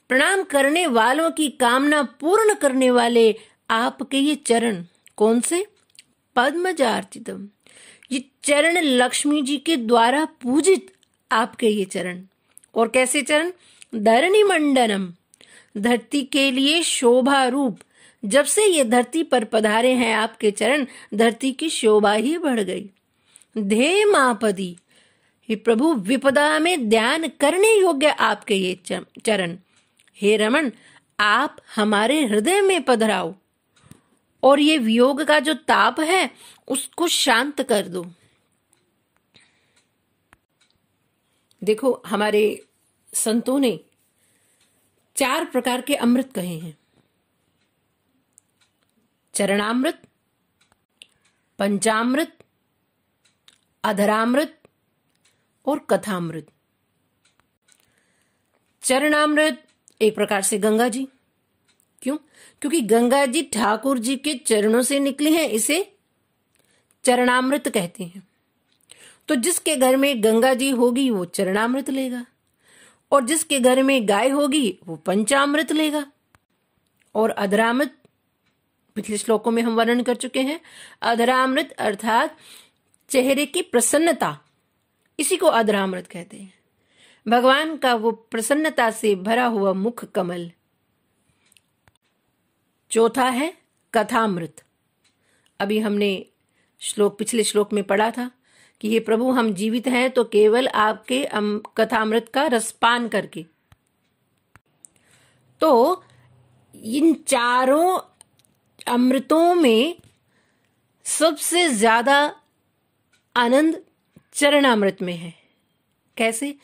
प्रणाम करने वालों की कामना पूर्ण करने वाले आपके ये चरण कौन से? पद्मजार्चितम, ये चरण लक्ष्मी जी के द्वारा पूजित आपके ये चरण। और कैसे चरण? धरणी मंडनम, धरती के लिए शोभा रूप। जब से ये धरती पर पधारे हैं आपके चरण, धरती की शोभा ही बढ़ गई। धेमापदी, हे प्रभु, विपदा में ध्यान करने योग्य आपके ये चरण। हे रमण, आप हमारे हृदय में पधराओ और ये वियोग का जो ताप है उसको शांत कर दो। देखो, हमारे संतों ने 4 प्रकार के अमृत कहे हैं। चरणामृत, पंचामृत, अधरामृत और कथामृत। चरणामृत एक प्रकार से गंगा जी। क्यों? क्योंकि गंगा जी ठाकुर जी के चरणों से निकली हैं, इसे चरणामृत कहते हैं। तो जिसके घर में गंगा जी होगी वो चरणामृत लेगा, और जिसके घर में गाय होगी वो पंचामृत लेगा। और अधरामृत पिछले श्लोकों में हम वर्णन कर चुके हैं। अधरामृत अर्थात चेहरे की प्रसन्नता, इसी को अधरामृत कहते हैं। भगवान का वो प्रसन्नता से भरा हुआ मुख कमल। चौथा है कथामृत। अभी हमने पिछले श्लोक में पढ़ा था कि हे प्रभु, हम जीवित हैं तो केवल आपके कथामृत का रसपान करके। तो इन चारों अमृतों में सबसे ज्यादा आनंद चरणामृत में है। कैसे?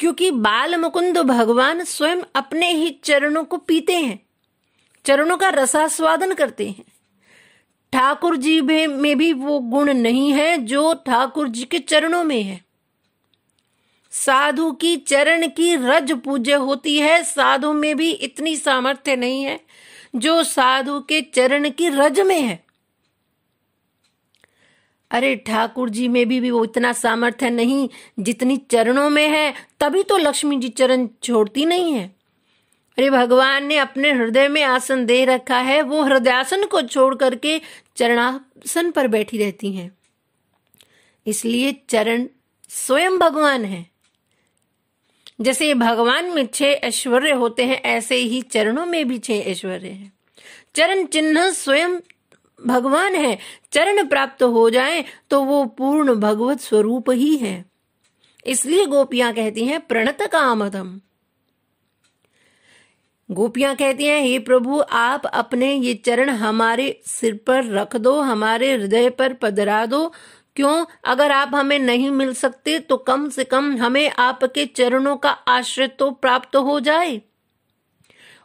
क्योंकि बाल मुकुंद भगवान स्वयं अपने ही चरणों को पीते हैं, चरणों का रसास्वादन करते हैं। ठाकुर जी में भी वो गुण नहीं है जो ठाकुर जी के चरणों में है। साधु की चरण की रज पूज्य होती है, साधु में भी इतनी सामर्थ्य नहीं है जो साधु के चरण की रज में है। अरे ठाकुर जी में भी वो इतना सामर्थ्य नहीं जितनी चरणों में है, तभी तो लक्ष्मी जी चरण छोड़ती नहीं है। अरे भगवान ने अपने हृदय में आसन दे रखा है, वो हृदयासन को छोड़ करके चरणासन पर बैठी रहती हैं। इसलिए चरण स्वयं भगवान है। जैसे भगवान में 6 ऐश्वर्य होते हैं, ऐसे ही चरणों में भी 6 ऐश्वर्य हैं। चरण चिन्ह स्वयं भगवान है। चरण प्राप्त हो जाए तो वो पूर्ण भगवत स्वरूप ही है। इसलिए गोपियां कहती हैं प्रणत कामदम। गोपियां कहती हैं, हे प्रभु, आप अपने ये चरण हमारे सिर पर रख दो, हमारे हृदय पर पधरा दो। क्यों? अगर आप हमें नहीं मिल सकते तो कम से कम हमें आपके चरणों का आश्रय तो प्राप्त हो जाए।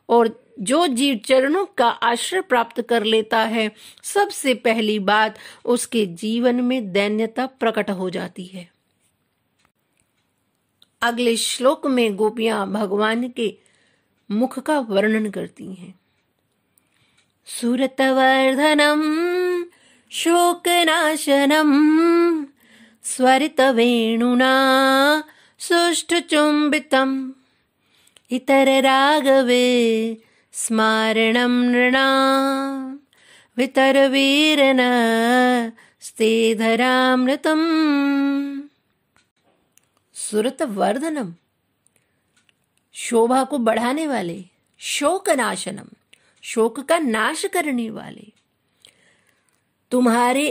और जो जीव चरणों का आश्रय प्राप्त कर लेता है, सबसे पहली बात उसके जीवन में दैन्यता प्रकट हो जाती है। अगले श्लोक में गोपियां भगवान के मुख का वर्णन करती हैं। सुरतवर्धनम शोकनाशनम स्वरितवेणुना सुष्ठुचुम्बितम् इतरराघवे स्मारणं नृणाम् वितरवीरन स्तेधरामृतम्। सुरतवर्धनम, शोभा को बढ़ाने वाले, शोकनाशनम, शोक का नाश करने वाले, तुम्हारे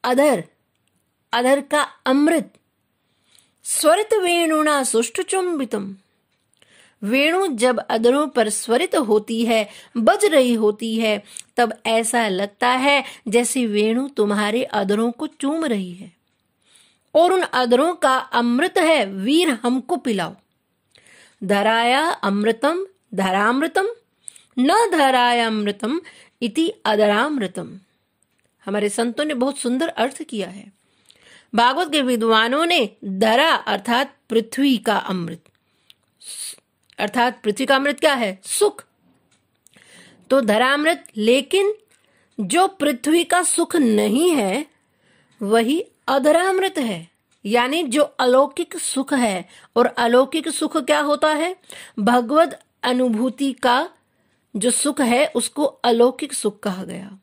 अधर का अमृत, स्वरित वेणुना सुष्ठुचुम्बितम। वेणु जब अधरों पर स्वरित होती है, बज रही होती है, तब ऐसा लगता है जैसे वेणु तुम्हारे अधरों को चूम रही है। और उन अधरों का अमृत है, वीर हमको पिलाओ। धराया अमृतम धरामृतम न धराया अमृतम इति अधरामृतम। हमारे संतों ने बहुत सुंदर अर्थ किया है। भागवत के विद्वानों ने धरा अर्थात पृथ्वी का अमृत, अर्थात पृथ्वी का अमृत क्या है? सुख। तो धरामृत, लेकिन जो पृथ्वी का सुख नहीं है वही अधरामृत है, यानी जो अलौकिक सुख है। और अलौकिक सुख क्या होता है? भगवत अनुभूति का जो सुख है उसको अलौकिक सुख कहा गया।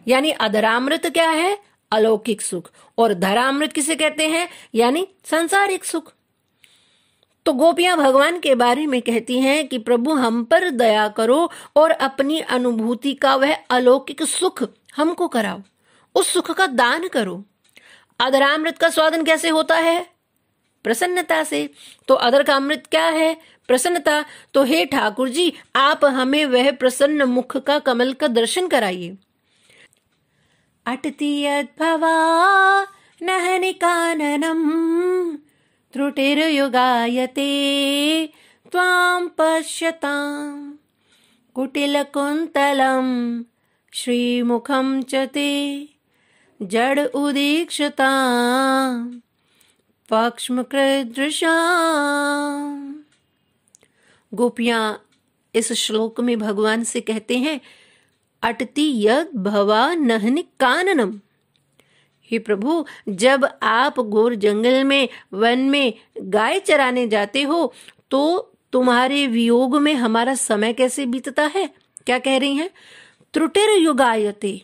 यानी अधरामृत क्या है? अलौकिक सुख। और धरामृत किसे कहते हैं? यानी सांसारिक सुख। तो गोपियां भगवान के बारे में कहती हैं कि प्रभु हम पर दया करो और अपनी अनुभूति का वह अलौकिक सुख हमको कराओ, उस सुख का दान करो। अधरामृत का स्वादन कैसे होता है? प्रसन्नता से। तो अधर का अमृत क्या है? प्रसन्नता। तो हे ठाकुर जी, आप हमें वह प्रसन्न मुख का कमल का दर्शन कराइए। अटति यद्भवा नहनि काननम त्रुटिर्युगायते त्वां पश्यताम् कुटिलकुन्तलं श्रीमुखं च ते जड उदीक्षतां पक्ष्मकृदृशाम्। गोपियां इस श्लोक में भगवान से कहते हैं, अटति यद भवा नहनि काननम। हे प्रभु, जब आप घोर जंगल में, वन में गाय चराने जाते हो तो तुम्हारे वियोग में हमारा समय कैसे बीतता है? क्या कह रही हैं? त्रुटिर युगायते।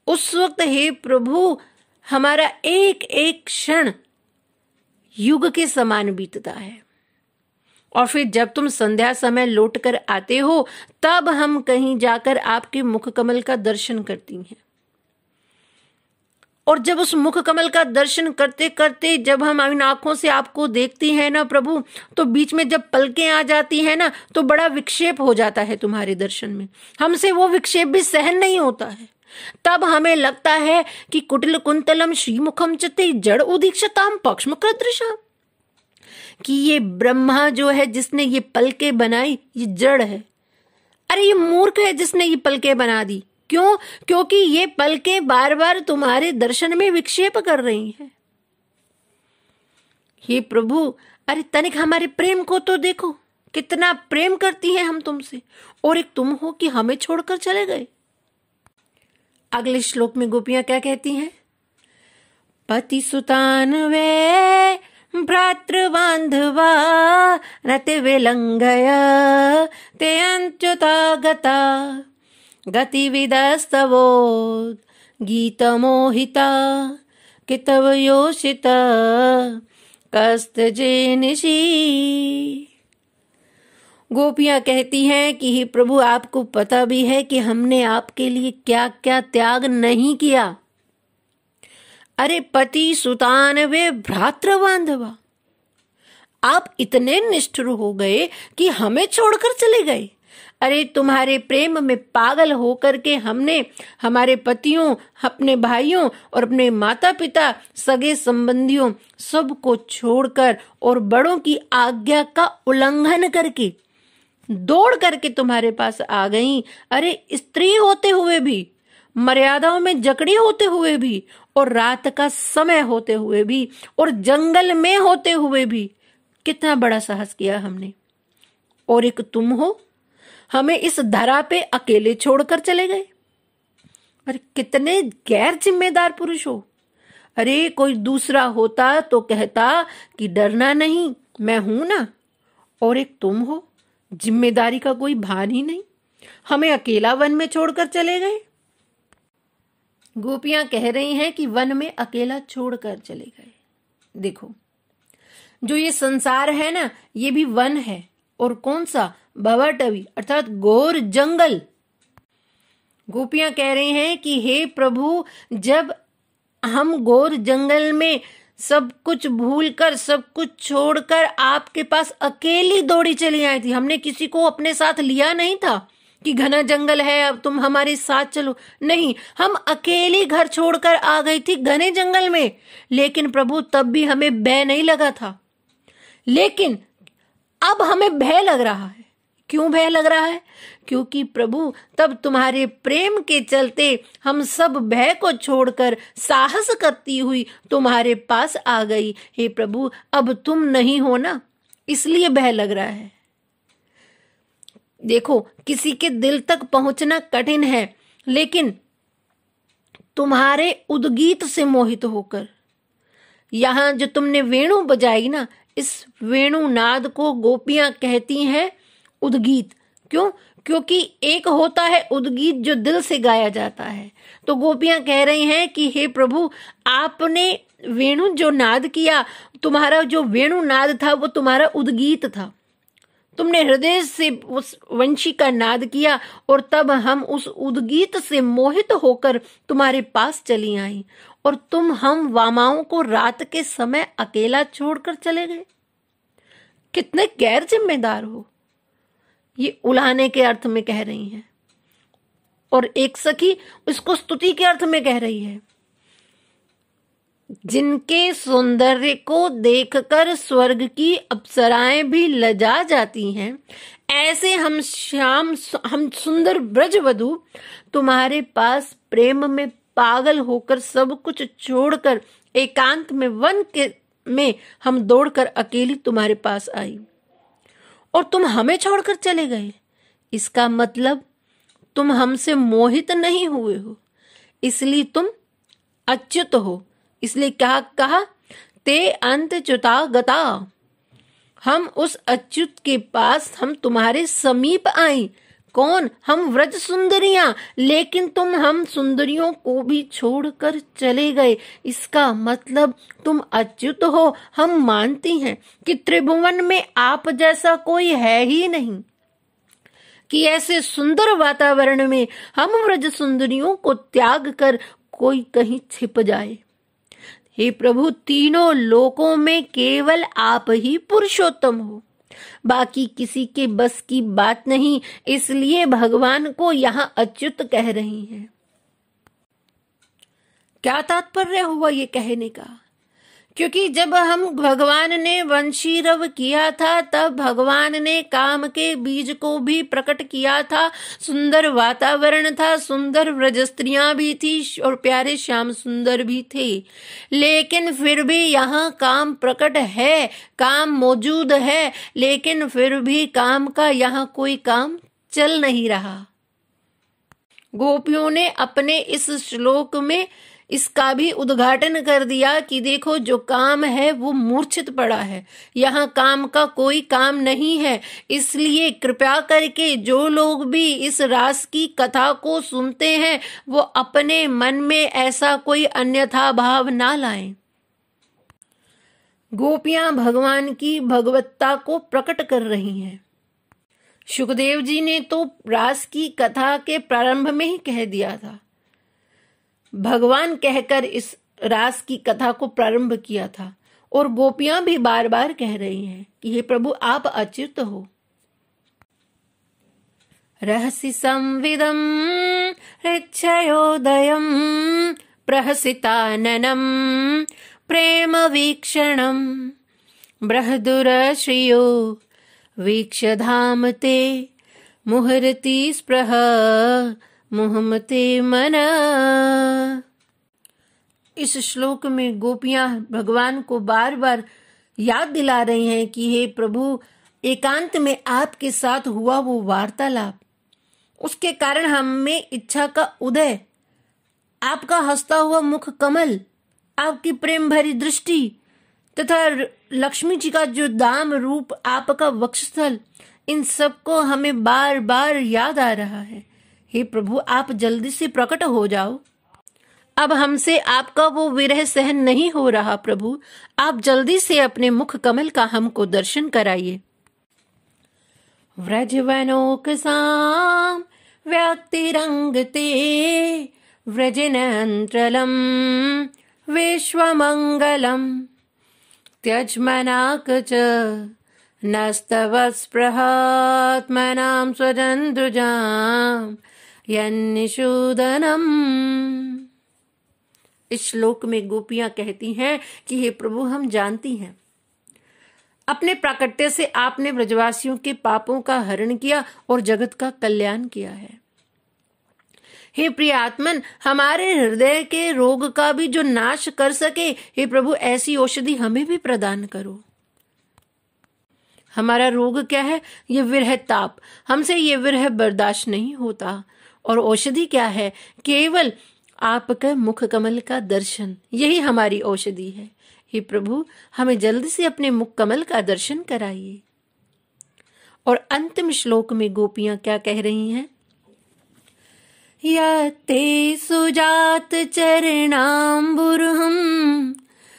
उस वक्त हे प्रभु हमारा एक एक क्षण युग के समान बीतता है। और फिर जब तुम संध्या समय लौट कर आते हो तब हम कहीं जाकर आपके मुख कमल का दर्शन करती हैं। और जब उस मुख कमल का दर्शन करते करते जब हम इन आंखों से आपको देखती हैं ना प्रभु, तो बीच में जब पलकें आ जाती हैं ना तो बड़ा विक्षेप हो जाता है तुम्हारे दर्शन में। हमसे वो विक्षेप भी सहन नहीं होता है। तब हमें लगता है कि कुटिल कुंतलम श्रीमुखम चते जड़ उदीक्षताम पक्ष्मकृदृशाम्, कि ये ब्रह्मा जो है जिसने ये पलकें बनाई ये जड़ है। अरे ये मूर्ख है जिसने ये पलकें बना दी। क्यों? क्योंकि ये पलकें बार बार तुम्हारे दर्शन में विक्षेप कर रही हैं। हे प्रभु, अरे तनिक हमारे प्रेम को तो देखो, कितना प्रेम करती हैं हम तुमसे, और एक तुम हो कि हमें छोड़कर चले गए। अगले श्लोक में गोपियां क्या कहती हैं? पति सुतान वे भ्रातृबान्धवा रति विलंघय ते अंत्युता गता गतिविदस्तवो गीतमोहिता कितवयोषित कस्तजे निशि। गोपियां कहती हैं कि हे प्रभु, आपको पता भी है कि हमने आपके लिए क्या क्या त्याग नहीं किया। अरे पति सुतान वे भ्रातृबान्धवा, आप इतने निष्ठुर हो गए कि हमें छोड़कर चले गए। अरे तुम्हारे प्रेम में पागल होकर के हमने हमारे पतियों, अपने भाइयों और अपने माता पिता, सगे संबंधियों सबको छोड़कर और बड़ों की आज्ञा का उल्लंघन करके दौड़ करके तुम्हारे पास आ गई। अरे स्त्री होते हुए भी, मर्यादाओं में जकड़ी होते हुए भी, और रात का समय होते हुए भी, और जंगल में होते हुए भी कितना बड़ा साहस किया हमने। और एक तुम हो, हमें इस धरा पे अकेले छोड़कर चले गए। अरे कितने गैर जिम्मेदार पुरुष हो। अरे कोई दूसरा होता तो कहता कि डरना नहीं, मैं हूं ना, और एक तुम हो, जिम्मेदारी का कोई भान ही नहीं, हमें अकेला वन में छोड़कर चले गए। गोपियां कह रही हैं कि वन में अकेला छोड़कर चले गए। देखो, जो ये संसार है ना, ये भी वन है, और कौन सा, भवटवी अर्थात घोर जंगल। गोपियां कह रही हैं कि हे प्रभु, जब हम घोर जंगल में सब कुछ भूलकर, सब कुछ छोड़कर आपके पास अकेली दौड़ी चली आई थी, हमने किसी को अपने साथ लिया नहीं था कि घना जंगल है अब तुम हमारे साथ चलो, नहीं, हम अकेली घर छोड़कर आ गई थी घने जंगल में। लेकिन प्रभु तब भी हमें भय नहीं लगा था, लेकिन अब हमें भय लग रहा है। क्यों भय लग रहा है? क्योंकि प्रभु तब तुम्हारे प्रेम के चलते हम सब भय को छोड़कर साहस करती हुई तुम्हारे पास आ गई। हे प्रभु, अब तुम नहीं हो ना, इसलिए भय लग रहा है। देखो, किसी के दिल तक पहुंचना कठिन है, लेकिन तुम्हारे उद्गीत से मोहित होकर, यहां जो तुमने वेणु बजाई ना, इस वेणु नाद को गोपियां कहती हैं उद्गीत। क्यों? क्योंकि एक होता है उद्गीत जो दिल से गाया जाता है। तो गोपियां कह रही हैं कि हे प्रभु, आपने वेणु जो नाद किया, तुम्हारा जो वेणु नाद था वो तुम्हारा उद्गीत था, तुमने हृदय से उस वंशी का नाद किया, और तब हम उस उद्गीत से मोहित होकर तुम्हारे पास चली आई, और तुम हम वामाओं को रात के समय अकेला छोड़कर चले गए। कितने गैर जिम्मेदार हो, ये उलाहने के अर्थ में कह रही हैं। और एक सखी उसको स्तुति के अर्थ में कह रही है, जिनके सौंदर्य को देखकर स्वर्ग की अप्सराएं भी लजा जाती हैं, ऐसे हम सुंदर ब्रजवधू तुम्हारे पास प्रेम में पागल होकर सब कुछ छोड़कर एकांत में वन के में हम दौड़कर अकेली तुम्हारे पास आई, और तुम हमें छोड़कर चले गए। इसका मतलब तुम हमसे मोहित नहीं हुए हो, इसलिए तुम अच्युत हो। इसलिए क्या कहा? ते अंत च्युता गता, हम उस अच्युत के पास, हम तुम्हारे समीप आई। कौन? हम व्रज सुंदरियां, लेकिन तुम हम सुंदरियों को भी छोड़कर चले गए। इसका मतलब तुम अच्युत हो। हम मानती हैं कि त्रिभुवन में आप जैसा कोई है ही नहीं, कि ऐसे सुंदर वातावरण में हम व्रज सुंदरियों को त्याग कर कोई कहीं छिप जाए। हे प्रभु, तीनों लोकों में केवल आप ही पुरुषोत्तम हो, बाकी किसी के बस की बात नहीं। इसलिए भगवान को यहां अच्युत कह रही हैं। क्या तात्पर्य हुआ ये कहने का? क्योंकि जब हम भगवान ने वंशीरव किया था, तब भगवान ने काम के बीज को भी प्रकट किया था। सुंदर वातावरण था, सुंदर व्रज स्त्रियां भी थी, और प्यारे श्याम सुंदर भी थे। लेकिन फिर भी यहाँ काम प्रकट है, काम मौजूद है, लेकिन फिर भी काम का यहाँ कोई काम चल नहीं रहा। गोपियों ने अपने इस श्लोक में इसका भी उद्घाटन कर दिया कि देखो, जो काम है वो मूर्छित पड़ा है, यहाँ काम का कोई काम नहीं है। इसलिए कृपया करके जो लोग भी इस रास की कथा को सुनते हैं, वो अपने मन में ऐसा कोई अन्यथा भाव ना लाएं। गोपियां भगवान की भगवत्ता को प्रकट कर रही हैं। सुखदेव जी ने तो रास की कथा के प्रारंभ में ही कह दिया था, भगवान कहकर इस रास की कथा को प्रारंभ किया था। और गोपियां भी बार बार कह रही हैं कि हे प्रभु, आप अच्युत हो। रहसि संविदं हृच्छयोदयं प्रहसिताननं प्रेम वीक्षणं बृहदुरश्रियो वीक्ष्य धाम ते मुहूर्ति स्पृह मुहमते मना। इस श्लोक में गोपियां भगवान को बार बार याद दिला रही हैं कि हे प्रभु, एकांत में आपके साथ हुआ वो वार्तालाप, उसके कारण हम में इच्छा का उदय आपका हंसता हुआ मुख कमल, आपकी प्रेम भरी दृष्टि तथा लक्ष्मी जी का जो दाम रूप, आपका वक्षस्थल, इन सबको हमें बार बार याद आ रहा है। हे प्रभु, आप जल्दी से प्रकट हो जाओ। अब हमसे आपका वो विरह सहन नहीं हो रहा। प्रभु, आप जल्दी से अपने मुख कमल का हमको दर्शन कराइए। व्रजवनोकसाम व्यक्तिरंगते व्रजनंत्रलम विश्वमंगलम त्यजमनाक च नस्तव स्पृहात्मनां स्वजंद्रुजाम यन्निषूदनम। इस श्लोक में गोपियां कहती हैं कि हे प्रभु, हम जानती हैं अपने प्राकट्य से आपने ब्रजवासियों के पापों का हरण किया और जगत का कल्याण किया है। हे प्रिय आत्मन, हमारे हृदय के रोग का भी जो नाश कर सके, हे प्रभु, ऐसी औषधि हमें भी प्रदान करो। हमारा रोग क्या है? ये विरह ताप। हमसे ये विरह बर्दाश्त नहीं होता। और औषधि क्या है? केवल आपका मुख कमल का दर्शन, यही हमारी औषधि है। हे प्रभु, हमें जल्दी से अपने मुख कमल का दर्शन कराइए। और अंतिम श्लोक में गोपियां क्या कह रही हैं? यते सुजात चरणाम्बुरुहं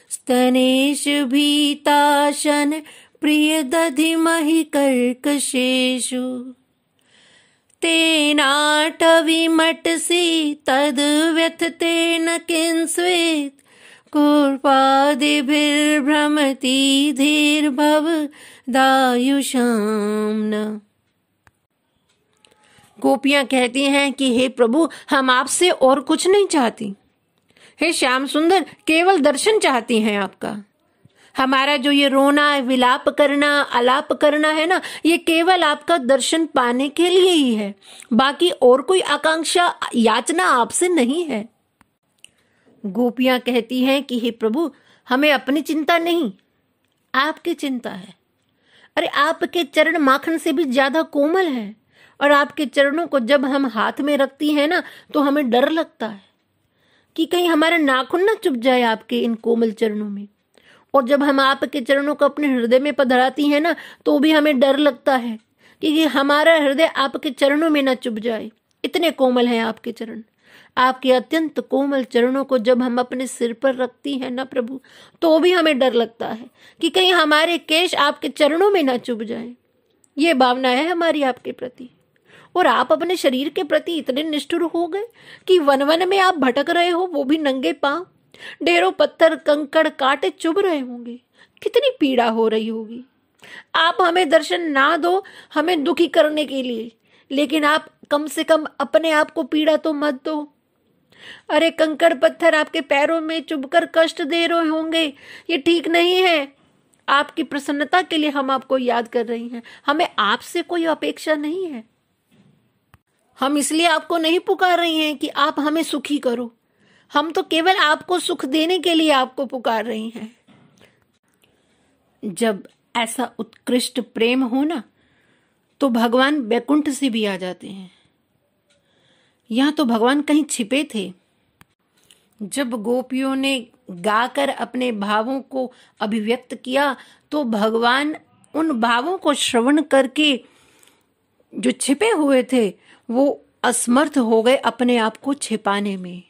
स्तनेषु भीताशन प्रिय दधिमहि कर्कशेषु तेनाटविमटसि तद्व्यथतेन किंस्वेत् कुर्पादिभिर्भ्रमति धीर्भवदायुषां न। गोपियां कहती हैं कि हे प्रभु, हम आपसे और कुछ नहीं चाहती। हे श्याम सुंदर, केवल दर्शन चाहती हैं आपका। हमारा जो ये रोना, विलाप करना, आलाप करना है ना, ये केवल आपका दर्शन पाने के लिए ही है। बाकी और कोई आकांक्षा, याचना आपसे नहीं है। गोपियां कहती हैं कि हे प्रभु, हमें अपनी चिंता नहीं, आपकी चिंता है। अरे, आपके चरण माखन से भी ज्यादा कोमल है, और आपके चरणों को जब हम हाथ में रखती हैं ना, तो हमें डर लगता है कि कहीं हमारा नाखून ना चुभ जाए आपके इन कोमल चरणों में। और जब हम आपके चरणों को अपने हृदय में पधराती हैं ना, तो भी हमें डर लगता है कि हमारा हृदय आपके चरणों में ना चुभ जाए। इतने कोमल हैं आपके चरण। आपके अत्यंत कोमल चरणों को जब हम अपने सिर पर रखती हैं ना प्रभु, तो भी हमें डर लगता है कि कहीं हमारे केश आपके चरणों में ना चुभ जाए। ये भावना है हमारी आपके प्रति। और आप अपने शरीर के प्रति इतने निष्ठुर हो गए कि वन वन में आप भटक रहे हो, वो भी नंगे पांव। ढेरों पत्थर, कंकड़, कांटे चुभ रहे होंगे। कितनी पीड़ा हो रही होगी। आप हमें दर्शन ना दो हमें दुखी करने के लिए, लेकिन आप कम से कम अपने आप को पीड़ा तो मत दो। अरे, कंकड़ पत्थर आपके पैरों में चुभकर कष्ट दे रहे होंगे, ये ठीक नहीं है। आपकी प्रसन्नता के लिए हम आपको याद कर रही हैं। हमें आपसे कोई अपेक्षा नहीं है। हम इसलिए आपको नहीं पुकार रही हैं कि आप हमें सुखी करो। हम तो केवल आपको सुख देने के लिए आपको पुकार रही हैं। जब ऐसा उत्कृष्ट प्रेम हो ना, तो भगवान बैकुंठ से भी आ जाते हैं। यहां तो भगवान कहीं छिपे थे। जब गोपियों ने गाकर अपने भावों को अभिव्यक्त किया, तो भगवान उन भावों को श्रवण करके जो छिपे हुए थे, वो असमर्थ हो गए अपने आप को छिपाने में।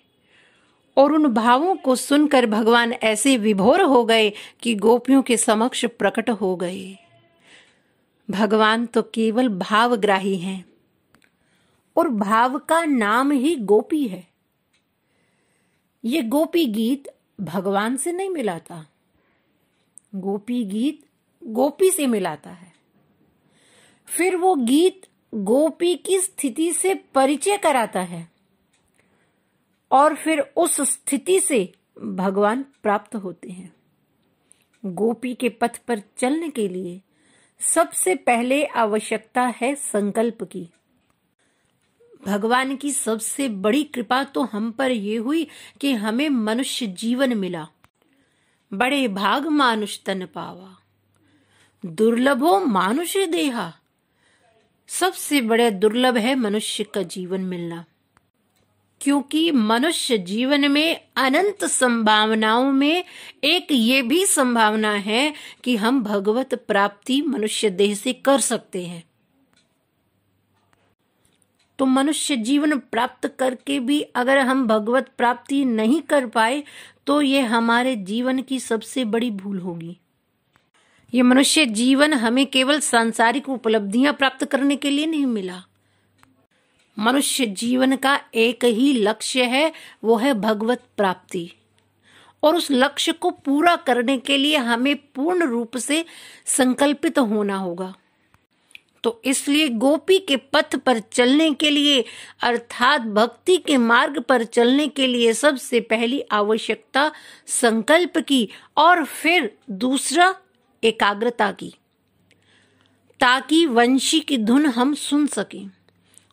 और उन भावों को सुनकर भगवान ऐसे विभोर हो गए कि गोपियों के समक्ष प्रकट हो गए। भगवान तो केवल भावग्राही हैं, और भाव का नाम ही गोपी है। ये गोपी गीत भगवान से नहीं मिलाता, गोपी गीत गोपी से मिलाता है। फिर वो गीत गोपी की स्थिति से परिचय कराता है, और फिर उस स्थिति से भगवान प्राप्त होते हैं। गोपी के पथ पर चलने के लिए सबसे पहले आवश्यकता है संकल्प की। भगवान की सबसे बड़ी कृपा तो हम पर यह हुई कि हमें मनुष्य जीवन मिला। बड़े भाग मानुष तन पावा, दुर्लभो मानुष देहा। सबसे बड़े दुर्लभ है मनुष्य का जीवन मिलना। क्योंकि मनुष्य जीवन में अनंत संभावनाओं में एक ये भी संभावना है कि हम भगवत प्राप्ति मनुष्य देह से कर सकते हैं। तो मनुष्य जीवन प्राप्त करके भी अगर हम भगवत प्राप्ति नहीं कर पाए तो ये हमारे जीवन की सबसे बड़ी भूल होगी। ये मनुष्य जीवन हमें केवल सांसारिक उपलब्धियां प्राप्त करने के लिए नहीं मिला। मनुष्य जीवन का एक ही लक्ष्य है, वो है भगवत प्राप्ति। और उस लक्ष्य को पूरा करने के लिए हमें पूर्ण रूप से संकल्पित होना होगा। तो इसलिए गोपी के पथ पर चलने के लिए अर्थात भक्ति के मार्ग पर चलने के लिए सबसे पहली आवश्यकता संकल्प की और फिर दूसरा एकाग्रता की, ताकि वंशी की धुन हम सुन सकें।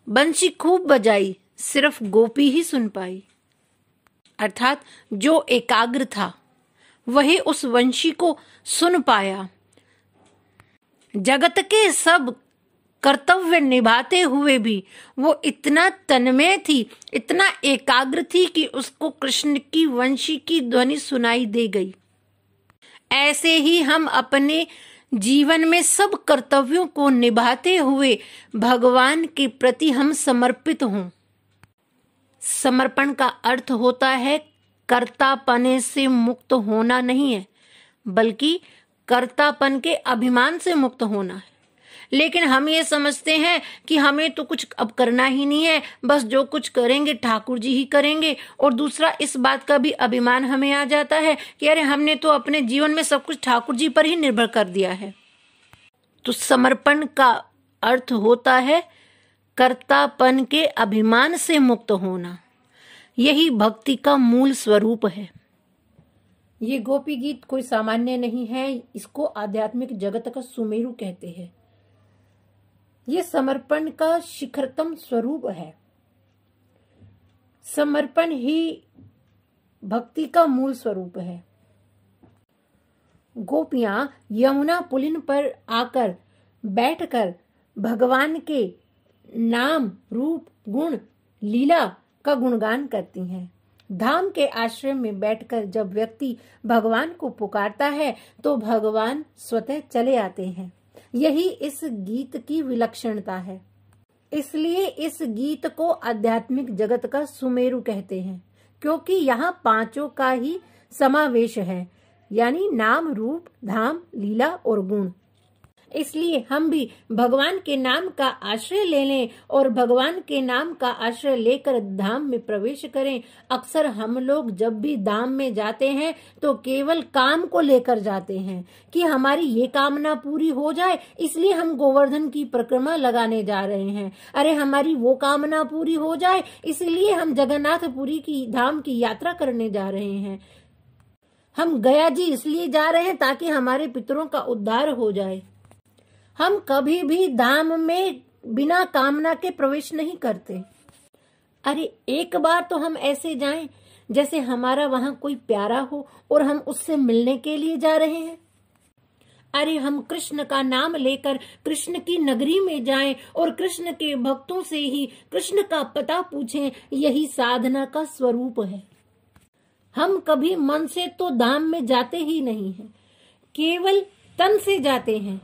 बंशी खूब बजाई, सिर्फ गोपी ही सुन पाई। अर्थात जो एकाग्र था वही उस वंशी को सुन पाया। जगत के सब कर्तव्य निभाते हुए भी वो इतना तन्मय थी, इतना एकाग्र थी कि उसको कृष्ण की वंशी की ध्वनि सुनाई दे गई। ऐसे ही हम अपने जीवन में सब कर्तव्यों को निभाते हुए भगवान के प्रति हम समर्पित हों। समर्पण का अर्थ होता है कर्तापने से मुक्त होना नहीं है, बल्कि कर्तापन के अभिमान से मुक्त होना है। लेकिन हम ये समझते हैं कि हमें तो कुछ अब करना ही नहीं है, बस जो कुछ करेंगे ठाकुर जी ही करेंगे। और दूसरा, इस बात का भी अभिमान हमें आ जाता है कि अरे हमने तो अपने जीवन में सब कुछ ठाकुर जी पर ही निर्भर कर दिया है। तो समर्पण का अर्थ होता है कर्तापन के अभिमान से मुक्त होना। यही भक्ति का मूल स्वरूप है। ये गोपी गीत कोई सामान्य नहीं है, इसको आध्यात्मिक जगत का सुमेरु कहते हैं। ये समर्पण का शिखरतम स्वरूप है। समर्पण ही भक्ति का मूल स्वरूप है। गोपियां यमुना पुलिन पर आकर बैठकर भगवान के नाम, रूप, गुण, लीला का गुणगान करती हैं। धाम के आश्रय में बैठकर जब व्यक्ति भगवान को पुकारता है तो भगवान स्वतः चले आते हैं। यही इस गीत की विलक्षणता है। इसलिए इस गीत को आध्यात्मिक जगत का सुमेरु कहते हैं, क्योंकि यहाँ पांचों का ही समावेश है, यानी नाम, रूप, धाम, लीला और गुण। इसलिए हम भी भगवान के नाम का आश्रय ले लें और भगवान के नाम का आश्रय लेकर धाम में प्रवेश करें। अक्सर हम लोग जब भी धाम में जाते हैं तो केवल काम को लेकर जाते हैं कि हमारी ये कामना पूरी हो जाए, इसलिए हम गोवर्धन की परिक्रमा लगाने जा रहे हैं। अरे हमारी वो कामना पूरी हो जाए, इसलिए हम जगन्नाथपुरी की धाम की यात्रा करने जा रहे हैं। हम गया जी इसलिए जा रहे हैं ताकि हमारे पितरों का उद्धार हो जाए। हम कभी भी धाम में बिना कामना के प्रवेश नहीं करते। अरे एक बार तो हम ऐसे जाएं जैसे हमारा वहां कोई प्यारा हो और हम उससे मिलने के लिए जा रहे हैं। अरे हम कृष्ण का नाम लेकर कृष्ण की नगरी में जाएं और कृष्ण के भक्तों से ही कृष्ण का पता पूछें, यही साधना का स्वरूप है। हम कभी मन से तो धाम में जाते ही नहीं हैं, केवल तन से जाते हैं।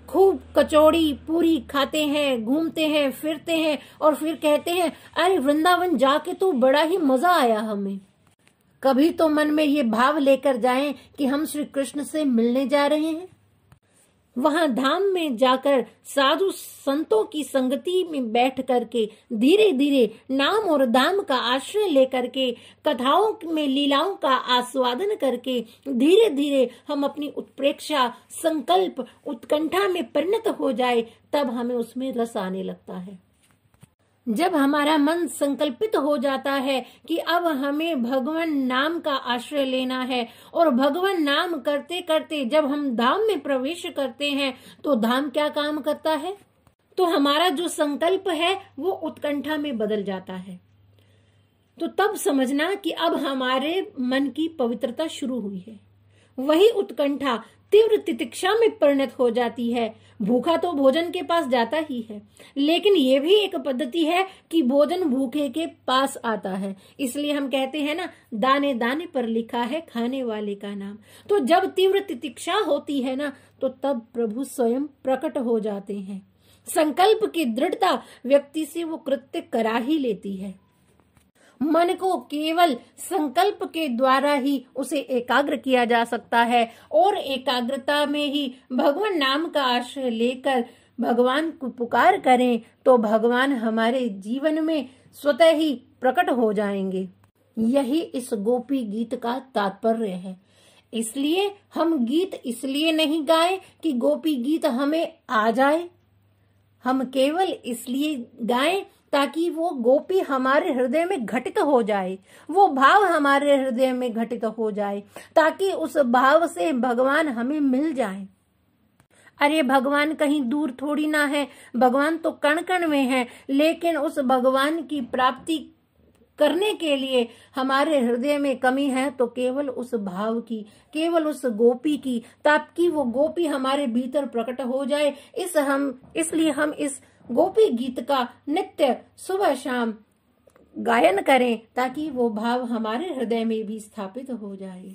खूब कचौड़ी पूरी खाते हैं, घूमते हैं, फिरते हैं और फिर कहते हैं अरे वृंदावन जाके तो बड़ा ही मजा आया हमें। कभी तो मन में ये भाव लेकर जाएं कि हम श्री कृष्ण से मिलने जा रहे हैं। वहां धाम में जाकर साधु संतों की संगति में बैठ करके धीरे धीरे नाम और धाम का आश्रय लेकर के कथाओं में लीलाओं का आस्वादन करके धीरे धीरे हम अपनी उत्प्रेक्षा, संकल्प, उत्कंठा में परिणत हो जाए, तब हमें उसमें रस आने लगता है। जब हमारा मन संकल्पित हो जाता है कि अब हमें भगवान नाम का आश्रय लेना है और भगवान नाम करते करते जब हम धाम में प्रवेश करते हैं तो धाम क्या काम करता है, तो हमारा जो संकल्प है वो उत्कंठा में बदल जाता है। तो तब समझना कि अब हमारे मन की पवित्रता शुरू हुई है। वही उत्कंठा तीव्र तितिक्षा में परिणत हो जाती है। भूखा तो भोजन के पास जाता ही है, लेकिन ये भी एक पद्धति है कि भोजन भूखे के पास आता है। इसलिए हम कहते हैं ना, दाने दाने पर लिखा है खाने वाले का नाम। तो जब तीव्र तितिक्षा होती है ना, तो तब प्रभु स्वयं प्रकट हो जाते हैं। संकल्प की दृढ़ता व्यक्ति से वो कृत्य करा ही लेती है। मन को केवल संकल्प के द्वारा ही उसे एकाग्र किया जा सकता है, और एकाग्रता में ही भगवान नाम का आश्रय लेकर भगवान को पुकार करें तो भगवान हमारे जीवन में स्वतः ही प्रकट हो जाएंगे। यही इस गोपी गीत का तात्पर्य है। इसलिए हम गीत इसलिए नहीं गाएं कि गोपी गीत हमें आ जाए, हम केवल इसलिए गाएं ताकि वो गोपी हमारे हृदय में घटित हो जाए, वो भाव हमारे हृदय में घटित हो जाए, ताकि उस भाव से भगवान हमें मिल जाए। अरे भगवान कहीं दूर थोड़ी ना है, भगवान तो कण कण में है, लेकिन उस भगवान की प्राप्ति करने के लिए हमारे हृदय में कमी है तो केवल उस भाव की, केवल उस गोपी की, ताकि वो गोपी हमारे भीतर प्रकट हो जाए। इसलिए हम इस गोपी गीत का नित्य सुबह शाम गायन करें ताकि वो भाव हमारे हृदय में भी स्थापित हो जाए।